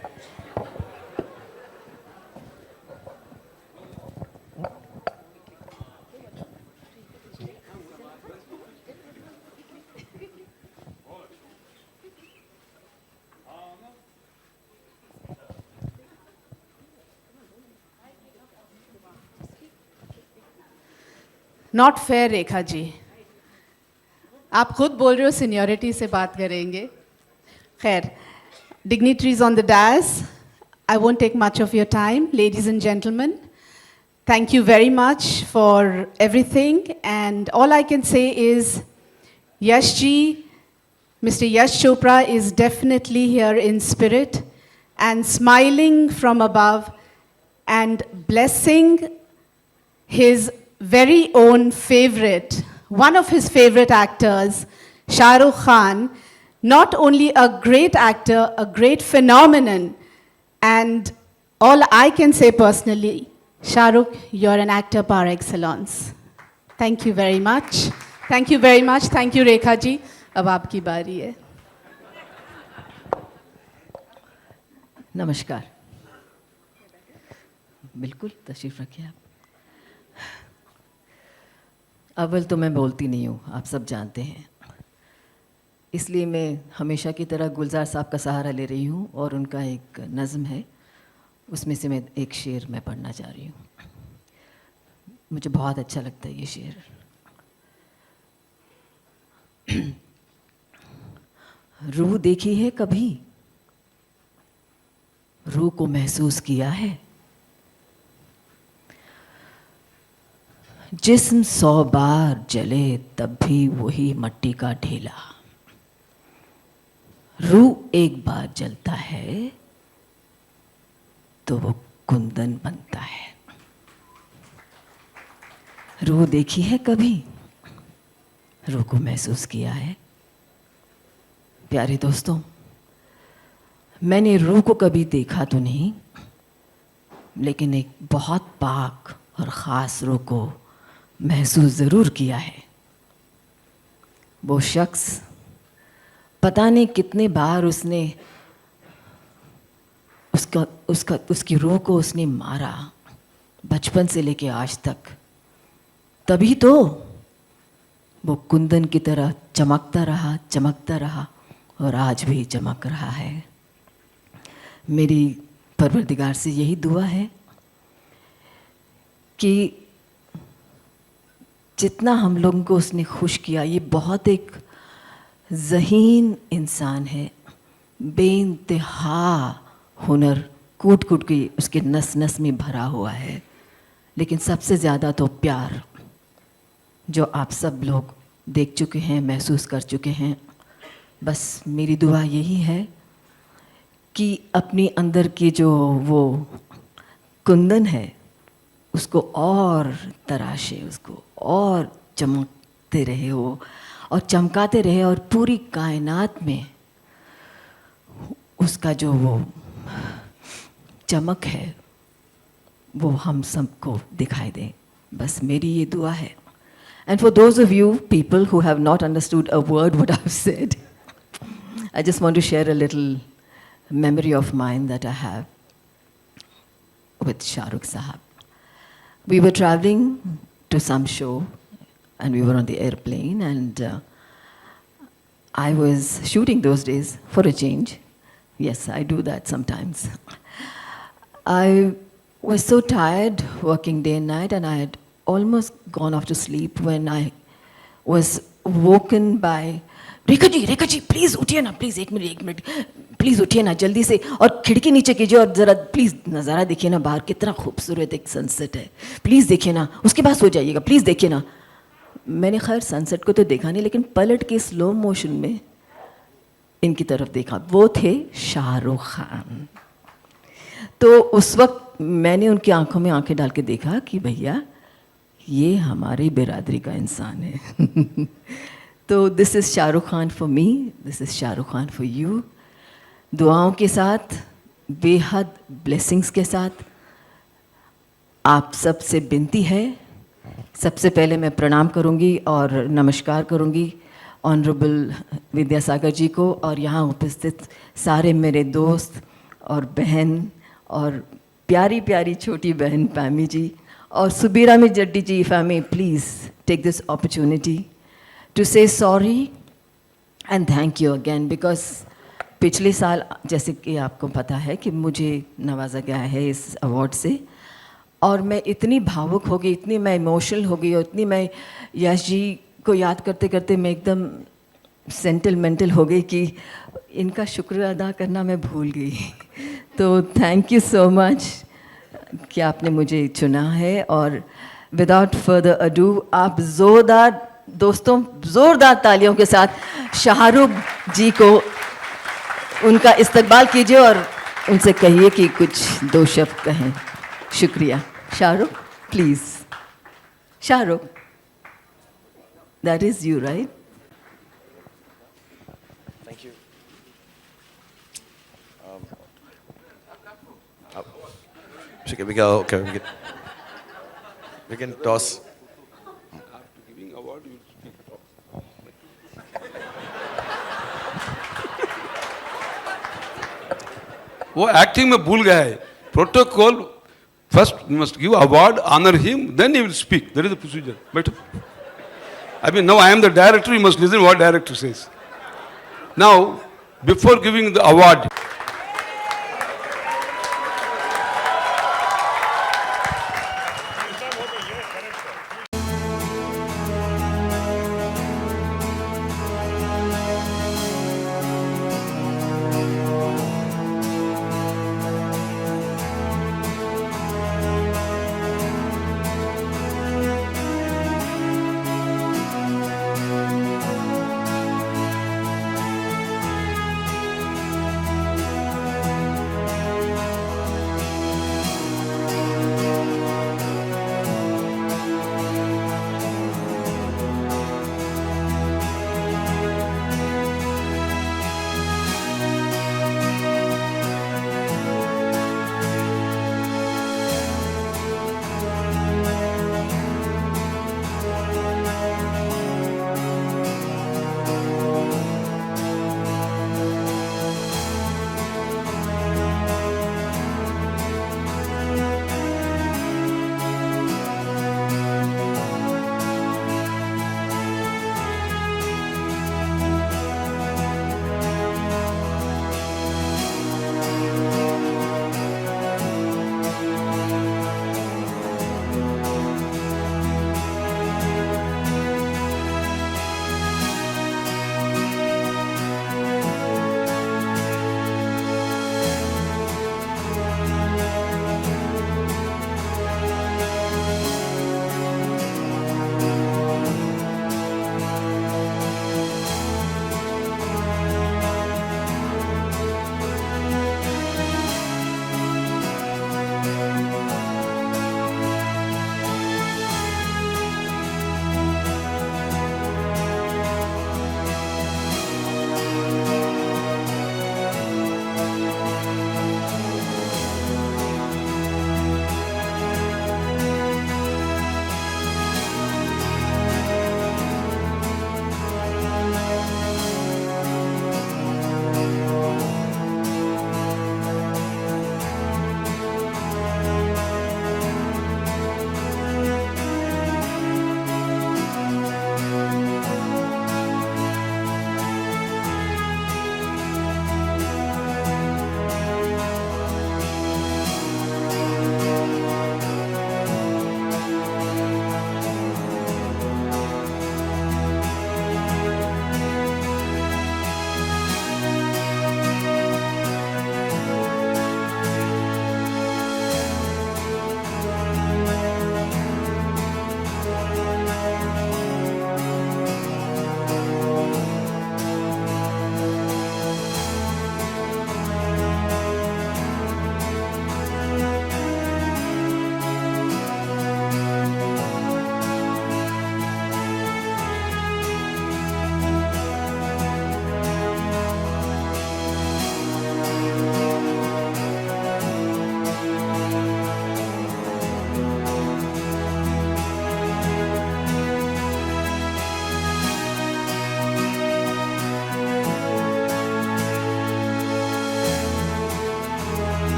Not fair Rekha ji, आप खुद बोल रहे हो seniority से बात करेंगे। खैर, dignitaries on the dais, I won't take much of your time. Ladies and gentleman, Thank you very much for everything. And all I can say is, Yash ji, Mr. Yash Chopra is definitely here in spirit and smiling from above and blessing his very own favorite, one of his favorite actors, Shah Rukh Khan, not only a great actor, a great phenomenon, and all I can say personally, Shah Rukh, you're an actor par excellence. Thank you very much. Thank you very much. Thank you, Rekha ji. अब आपकी बारी है. नमस्कार. बिल्कुल तशरीफ रखिए आप. अव्वल तो मैं बोलती नहीं हूँ, आप सब जानते हैं. इसलिए मैं हमेशा की तरह गुलजार साहब का सहारा ले रही हूँ और उनका एक नज़्म है, उसमें से मैं एक शेर मैं पढ़ना चाह रही हूँ. मुझे बहुत अच्छा लगता है ये शेर. रूह देखी है कभी, रूह को महसूस किया है. जिस्म 100 बार जले तब भी वही मट्टी का ढेला. रूह एक बार जलता है तो वो कुंदन बनता है. रूह देखी है कभी, रूह को महसूस किया है. प्यारे दोस्तों, मैंने रूह को कभी देखा तो नहीं, लेकिन एक बहुत पाक और ख़ास रूह को महसूस ज़रूर किया है. वो शख्स पता नहीं कितने बार उसकी रूह को उसने मारा, बचपन से लेके आज तक. तभी तो वो कुंदन की तरह चमकता रहा और आज भी चमक रहा है. मेरी परवरदिगार से यही दुआ है कि जितना हम लोगों को उसने खुश किया, ये बहुत एक ज़हीन इंसान है, बेइंतहा हुनर कूट कूट के उसके नस नस में भरा हुआ है. लेकिन सबसे ज़्यादा तो प्यार, जो आप सब लोग देख चुके हैं, महसूस कर चुके हैं. बस मेरी दुआ यही है कि अपनी अंदर की जो वो कुंदन है उसको और तराशे, उसको और चमकते रहे वो, और चमकाते रहे, और पूरी कायनात में उसका जो वो चमक है वो हम सबको दिखाई दे. बस मेरी ये दुआ है. And for those of you people who have not understood a word what I've said, I just want to share a little memory of mine that I have with Shah Rukh Sahab. We were traveling to some show and we were on the airplane, and I was shooting those days for a change. Yes, I do that sometimes. I was so tired working day and night, and I had almost gone off to sleep when I was woken by, Rekha ji please उठिए ना, please एक minute please उठिए ना जल्दी से, और खिड़की नीचे कीजिए और ज़रा प्लीज़ नज़ारा देखिए ना बाहर, कितना खूबसूरत एक सनसेट है, प्लीज़ देखिए ना, उसके बाद सो जाइएगा, प्लीज़ देखिए ना. मैंने खैर सनसेट को तो देखा नहीं, लेकिन पलट के स्लो मोशन में इनकी तरफ देखा. वो थे शाहरुख खान. तो उस वक्त मैंने उनकी आंखों में आंखें डाल के देखा कि भैया ये हमारी बिरादरी का इंसान है. तो this is Shahrukh Khan for me, this is Shahrukh Khan for you. दुआओं के साथ, बेहद ब्लेसिंग्स के साथ आप सब से विनती है. सबसे पहले मैं प्रणाम करूंगी और नमस्कार करूंगी ऑनरेबल विद्यासागर जी को, और यहाँ उपस्थित सारे मेरे दोस्त और बहन, और प्यारी प्यारी छोटी बहन पैमी जी, और सुबीरामी जड्डी ji. Pammi, please take this opportunity to say sorry and thank you again, because पिछले साल जैसे कि आपको पता है कि मुझे नवाजा गया है इस अवार्ड से, और मैं इतनी भावुक हो गई, इतनी मैं इमोशनल हो गई, और इतनी मैं यश जी को याद करते करते मैं एकदम सेंटिमेंटल हो गई कि इनका शुक्र अदा करना मैं भूल गई. तो थैंक यू सो मच. कि आपने मुझे चुना है और विदाउट फर्दर अडू आप ज़ोरदार दोस्तों ज़ोरदार तालियों के साथ शाहरुख जी को उनका इस्तकबाल कीजिए और उनसे कहिए कि कुछ दो शब्द कहें. शुक्रिया. Shahrukh, please. Shahrukh, that is you, right? Thank you. We can toss. Giving award, you speak. वो एक्टिंग में भूल गया है. Protocol first you must give award, honour him, then you will speak. That is the procedure. बैठो. I mean, now I am the director, you must listen what director says. Now, before giving the award,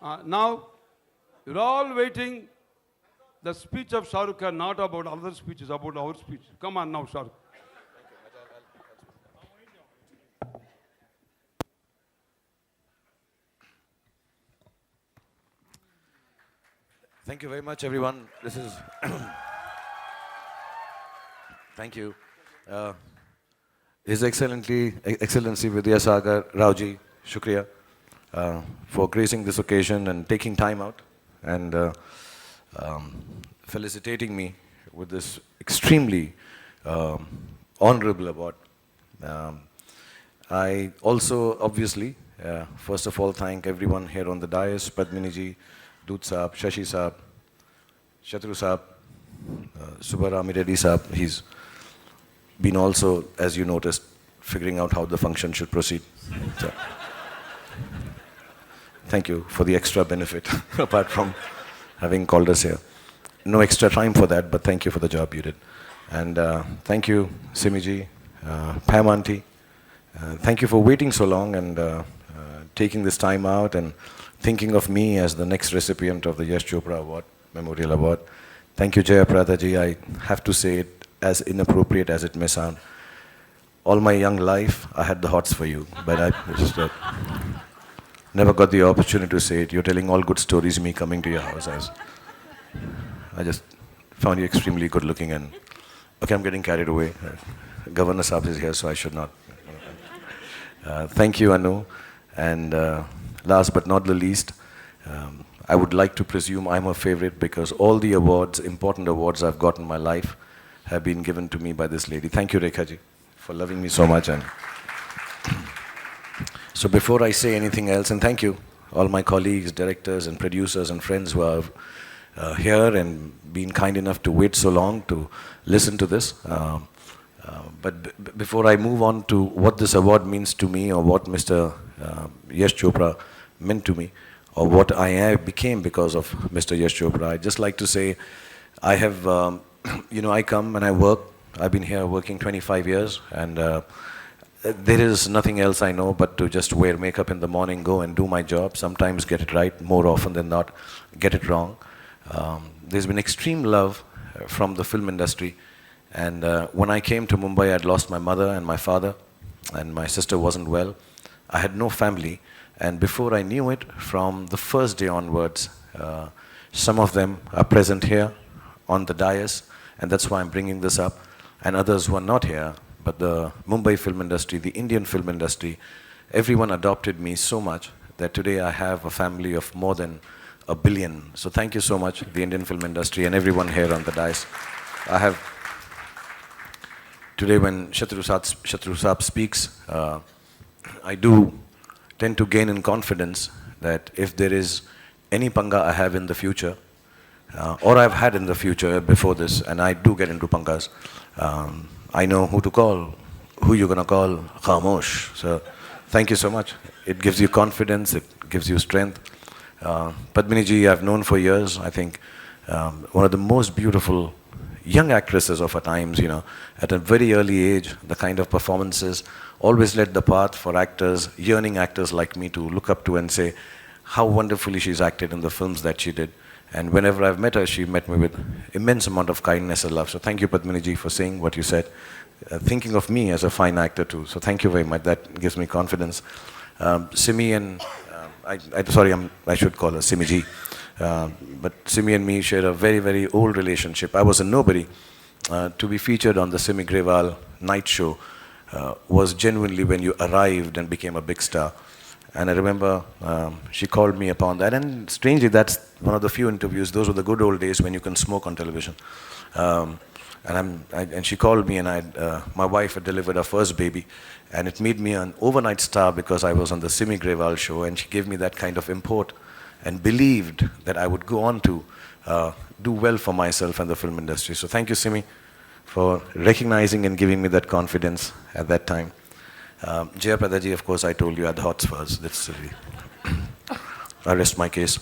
Now, you're all waiting the speech of Shah Rukh Khan, not about other speeches, about our speech. Come on now, Shah Rukh. Thank you very much, everyone. This is... Thank you. His Excellency Vidyasagar Raoji, Shukriya, for gracing this occasion and taking time out and felicitating me with this extremely honorable award. I also, obviously, first of all, thank everyone here on the dais, Padmini ji, Doot Saab, Shashi Saab, Shatru Saab, Subbarami Reddy Saab. He's been also, as you noticed, figuring out how the function should proceed. So, thank you for the extra benefit, apart from having called us here. No extra time for that, but thank you for the job you did. And thank you, Simi ji, Pam auntie. Thank you for waiting so long and taking this time out and thinking of me as the next recipient of the Yash Chopra Award, Memorial Award. Thank you, Jayaprada ji. I have to say it as inappropriate as it may sound. All my young life, I had the hots for you, but I just never got the opportunity to say it. You're telling all good stories, me coming to your house. I just found you extremely good looking and, okay, I'm getting carried away. Governor Saab is here, so I should not. Thank you, Anu. And last but not the least, I would like to presume I'm her favorite because all the awards, important awards I've got in my life have been given to me by this lady. Thank you, Rekha ji, for loving me so much. And so before I say anything else, and thank you, all my colleagues, directors and producers and friends who are here and been kind enough to wait so long to listen to this. But before I move on to what this award means to me or what Mr. Yash Chopra meant to me or what I became because of Mr. Yash Chopra, I'd just like to say I have, I come and I work. I've been here working 25 years and there is nothing else I know but to just wear makeup in the morning, go and do my job, sometimes get it right, more often than not get it wrong. There's been extreme love from the film industry. And when I came to Mumbai, I'd lost my mother and my father, and my sister wasn't well. I had no family, and before I knew it, from the first day onwards, some of them are present here on the dais, and that's why I'm bringing this up, and others who are not here, but the Mumbai film industry, the Indian film industry, everyone adopted me so much that today I have a family of more than 1 billion. So thank you so much, the Indian film industry and everyone here on the dais. Today when Shatru Saab speaks, I do tend to gain in confidence that if there is any panga I have in the future, or I've had in the future before this, and I do get into pangas, I know who to call, who you're going to call, Khamosh. So thank you so much. It gives you confidence, it gives you strength. Padmini ji I've known for years. I think one of the most beautiful young actresses of our times, at a very early age, the kind of performances always led the path for actors, yearning actors like me to look up to and say how wonderfully she's acted in the films that she did. And whenever I've met her, she met me with immense amount of kindness and love. So thank you, Padmini ji, for saying what you said, thinking of me as a fine actor too. So thank you very much. That gives me confidence. Simi and, I should call her Simi ji. But Simi and me share a very, very old relationship. I was a nobody. To be featured on the Simi Grewal night show was genuinely when you arrived and became a big star. And I remember she called me upon that. And strangely, that's one of the few interviews. Those were the good old days when you can smoke on television. And she called me, and my wife had delivered her first baby. And it made me an overnight star because I was on the Simi Grewal show. And she gave me that kind of import and believed that I would go on to do well for myself and the film industry. So thank you, Simi, for recognizing and giving me that confidence at that time. Jayaprada ji, of course, I told you, had the hots first. That's I rest my case.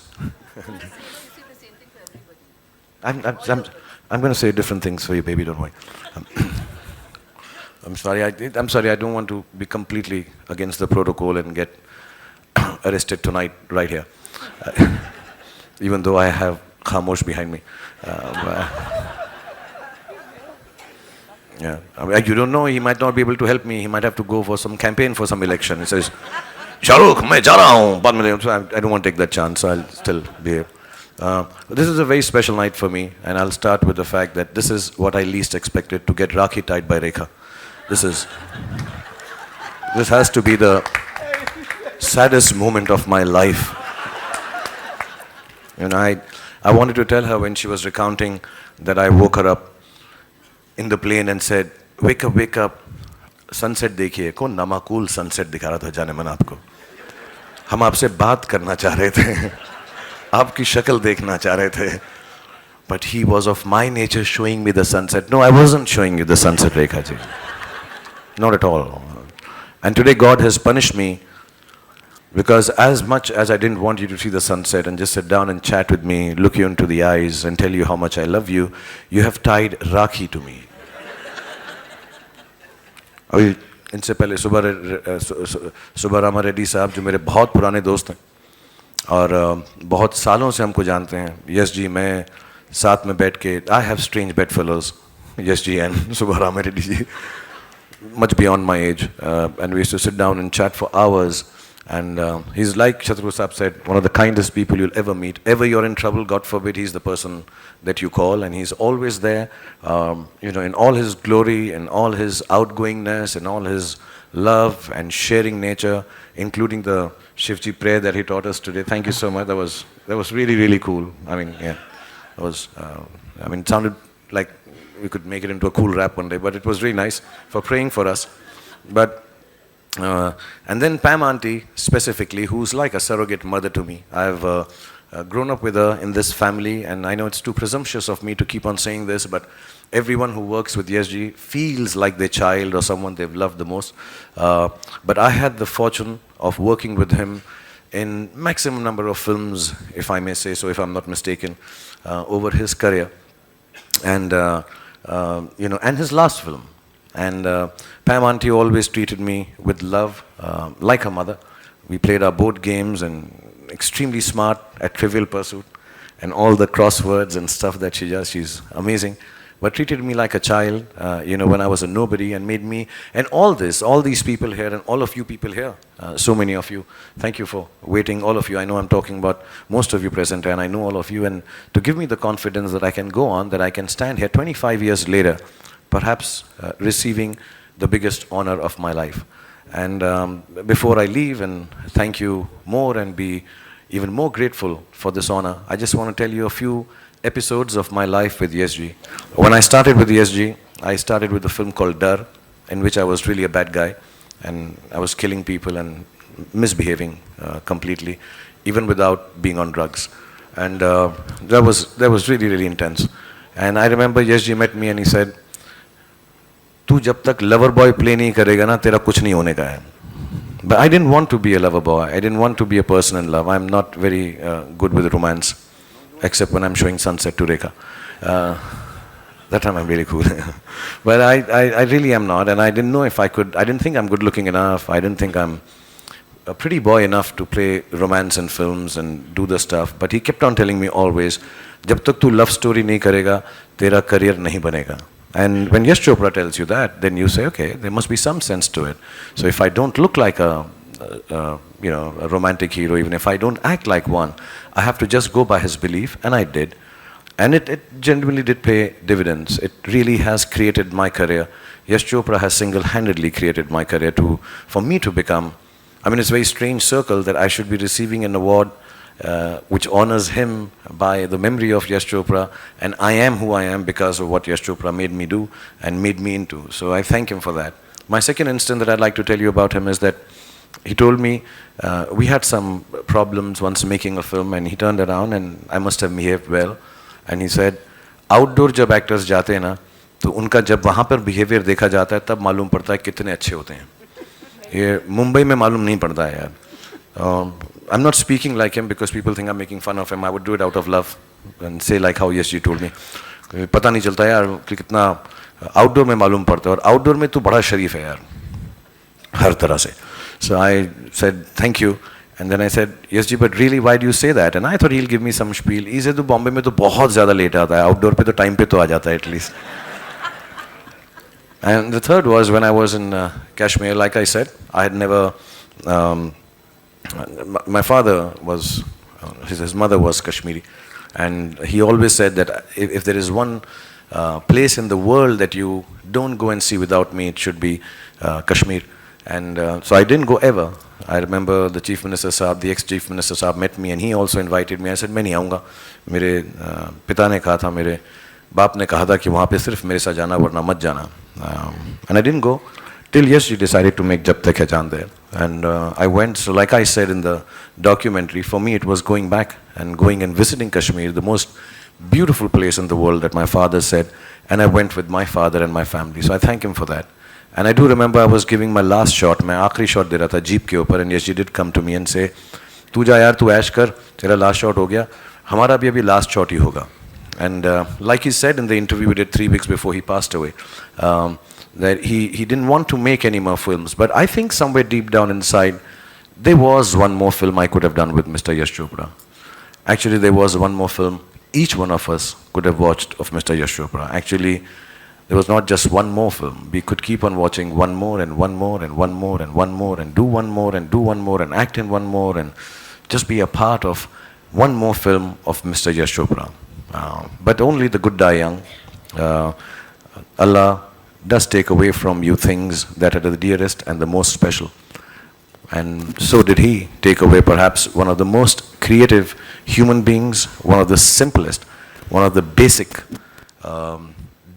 I'm going to say different things for you, baby, don't worry. I'm sorry, I don't want to be completely against the protocol and get arrested tonight right here. Even though I have Khamosh behind me. Yeah, I mean, you don't know, he might not be able to help me. He might have to go for some campaign for some election. He says, Shahrukh, मैं जा रहा हूँ बाद में. So I don't want to take that chance, so I'll still be here. This is a very special night for me, and I'll start with the fact that this is what I least expected, to get Rakhi tied by Rekha. This has to be the saddest moment of my life. And I wanted to tell her when she was recounting that I woke her up in the plane and said, wake up, sunset देखिए. कौन नामाकूल sunset दिखा रहा था जाने मन आपको? हम आपसे बात करना चाह रहे थे, आपकी शक्ल देखना चाह रहे थे. But he was of my nature showing me the sunset. No, I wasn't showing you the sunset, Rekha ji. Not at all. And today God has punished me, because as much as I didn't want you to see the sunset and just sit down and chat with me, look you into the eyes and tell you how much I love you, you have tied Rakhi to me. अभी इनसे पहले सुब्बा रामा रेड्डी साहब जो मेरे बहुत पुराने दोस्त हैं और बहुत सालों से हमको जानते हैं. यश जी, मैं साथ में बैठ के, I have strange bedfellows, Yash ji and Subba Rama Reddy ji, much beyond my age, and we used to sit down and chat for hours. And he's like Shatrughan Sahab said, one of the kindest people you'll ever meet. Ever you're in trouble, God forbid, he's the person that you call, and he's always there, in all his glory, in all his outgoingness, in all his love and sharing nature, including the Shivji prayer that he taught us today. Thank you so much. That was really, really cool. I mean, yeah, it sounded like we could make it into a cool rap one day, but it was really nice for praying for us. But and then Pam Auntie specifically, who's like a surrogate mother to me. I've grown up with her in this family, and I know it's too presumptuous of me to keep on saying this, but everyone who works with YesG feels like their child or someone they've loved the most. But I had the fortune of working with him in maximum number of films, if I may say so, if I'm not mistaken, over his career, and and his last film. And Pam Auntie always treated me with love, like her mother. We played our board games, and extremely smart at Trivial Pursuit and all the crosswords and stuff that she does. She's amazing. But treated me like a child, when I was a nobody, and made me, and all these people here, and all of you people here, so many of you, thank you for waiting, all of you. I know I'm talking about most of you present, and I know all of you, and to give me the confidence that I can go on, that I can stand here 25 years later, perhaps receiving the biggest honor of my life. And before I leave and thank you more and be even more grateful for this honor, I just want to tell you a few episodes of my life with YesG. When I started with YesG, I started with a film called Dar, in which I was really a bad guy, and I was killing people and misbehaving completely, even without being on drugs. And that was really, really intense. And I remember YesG met me and he said, तू जब तक lover boy play नहीं करेगा ना, तेरा कुछ नहीं होने का है. But I didn't want to be a lover boy. I didn't want to be a person in love. I'm not very good with romance, except when I'm showing sunset to Rekha. That time I'm really cool. But I really am not, and I didn't know if I could. I didn't think I'm good looking enough. I didn't think I'm a pretty boy enough to play romance in films and do the stuff. But he kept on telling me always, जब तक तू love story नहीं करेगा, तेरा career नहीं बनेगा. And when Yash Chopra tells you that, then you say, okay, there must be some sense to it. So if I don't look like a romantic hero, even if I don't act like one, I have to just go by his belief, and I did. And it genuinely did pay dividends. It really has created my career. Yash Chopra has single-handedly created my career for me to become, it's a very strange circle that I should be receiving an award which honors him by the memory of Yash Chopra, and I am who I am because of what Yash Chopra made me do and made me into. So I thank him for that. My second instance that I'd like to tell you about him is that he told me, we had some problems once making a film, and he turned around, and I must have behaved well, and he said, outdoor जब actors जाते हैं ना, तो उनका जब वहाँ पर behavior देखा जाता है, तब मालूम पड़ता है कितने अच्छे होते हैं. ये मुंबई में मालूम नहीं पड़ता है यार. I'm not speaking like him because people think I'm making fun of him. I would do it out of love and say like how YesG told me. पता नहीं चलता यार कि कितना outdoor में मालूम पड़ता है, और outdoor में तो बड़ा शरीफ है यार हर तरह से. So I said thank you, And then I said, yes ji, but really, why do you say that? And I thought he'll give me some spiel. He said, Bombay mein to bahut zyada late aata hai, outdoor pe to time pe to aa jata hai at least. And the third was when I was in Kashmir, like I said, I had never, my father was, his mother was Kashmiri, and he always said that if there is one place in the world that you don't go and see without me, it should be Kashmir. And so I didn't go ever. I remember the Chief Minister Saab, the ex-Chief Minister Saab met me and he also invited me. I said, मैं नहीं आऊँगा. मेरे पिता ने कहा था, मेरे बाप ने कहा था कि वहाँ पे सिर्फ मेरे साथ जाना वरना मत जाना. And I didn't go till Yash decided to make Jab Tak Hai Jaan there. And I went, so like I said in the documentary, for me it was going back and going and visiting Kashmir, the most beautiful place in the world that my father said, and I went with my father and my family. So I thank him for that. And I do remember I was giving my last shot, मैं आखिरी shot दे रहा था jeep के ऊपर, and Yash did come to me and say, तू जा यार, तू ऐश कर, तेरा last shot हो गया, हमारा भी अभी last shot ही होगा. And like he said in the interview we did 3 weeks before he passed away, that he didn't want to make any more films. But I think somewhere deep down inside, there was one more film I could have done with Mr. Yash Chopra. Actually, there was one more film each one of us could have watched of Mr. Yash Chopra. Actually, there was not just one more film. We could keep on watching one more and one more and one more and one more and do one more and do one more and act in one more and just be a part of one more film of Mr. Yash Chopra. But only the good die young. Allah does take away from you things that are the dearest and the most special. And so did he take away perhaps one of the most creative human beings, one of the simplest, one of the basic,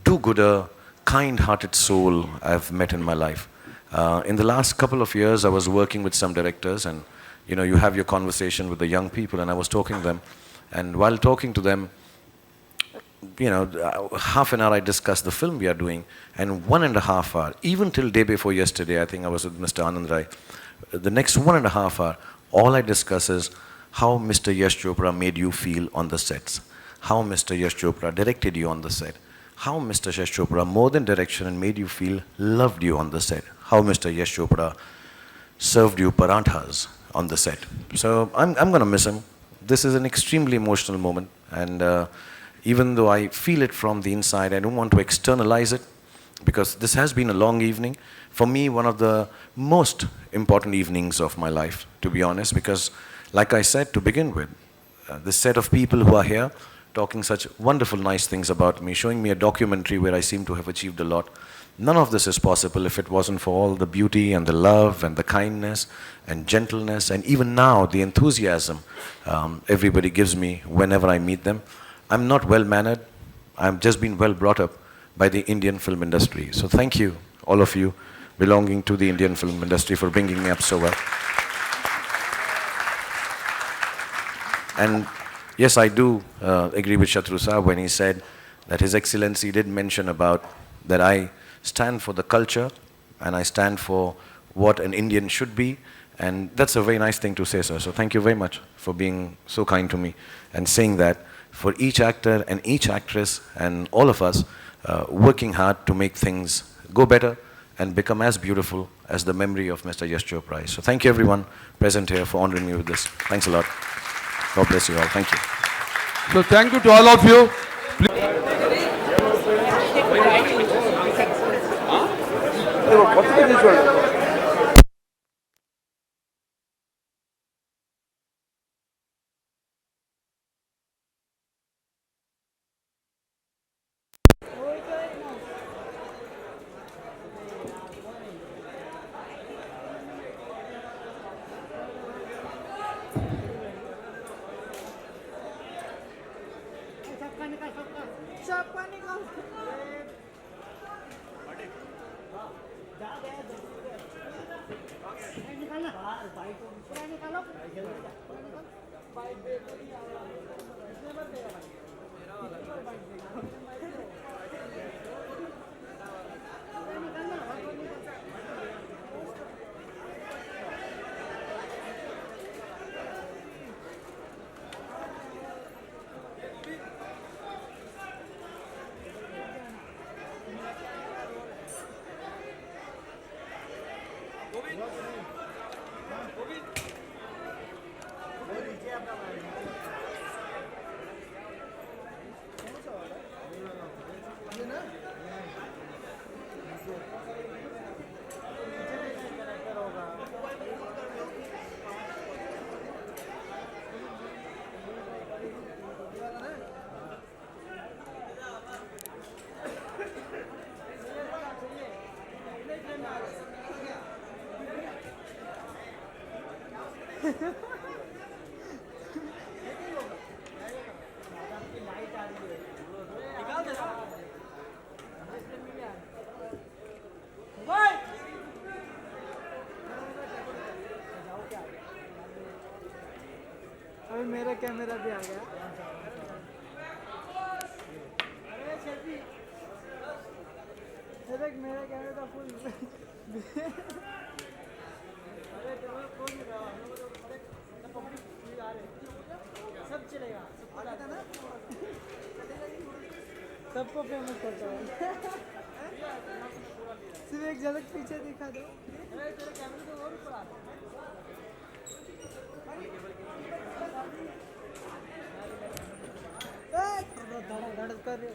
do-gooder, kind-hearted soul I've met in my life. In the last couple of years, I was working with some directors, and you have your conversation with the young people, and I was talking to them. And while talking to them, half an hour I discussed the film we are doing, and 1.5 hours, even till day before yesterday, I think I was with Mr. Anand Rai, the next 1.5 hours, all I discuss is how Mr. Yash Chopra made you feel on the sets, how Mr. Yash Chopra directed you on the set, how Mr. Yash Chopra, more than direction, and made you feel loved you on the set, how Mr. Yash Chopra served you paranthas on the set. So I'm going to miss him. This is an extremely emotional moment, and even though I feel it from the inside, I don't want to externalize it, because this has been a long evening. For me, one of the most important evenings of my life, to be honest, because like I said to begin with, this set of people who are here talking such wonderful, nice things about me, showing me a documentary where I seem to have achieved a lot. None of this is possible if it wasn't for all the beauty and the love and the kindness and gentleness and even now the enthusiasm everybody gives me whenever I meet them. I'm not well-mannered. I've just been well brought up by the Indian film industry. So thank you, all of you belonging to the Indian film industry, for bringing me up so well. And yes, I do agree with Shatru Sahab when he said that His Excellency did mention about that I stand for the culture and I stand for what an Indian should be. And that's a very nice thing to say, sir. So thank you very much for being so kind to me and saying that for each actor and each actress and all of us working hard to make things go better and become as beautiful as the memory of Mr. Yash Chopra is. So thank you everyone present here for honoring me with this. Thanks a lot. God bless you all. Thank you. So thank you to all of you. अभी मेरा camera भी आ गया। अरे मेरा camera था full. अरे सब चलेगा, सबको फेमस करता है। सिर्फ एक झलक पीछे दिखा दो। अरे तेरे कैमरे तो और ऊपर आ धड़ कर रहे।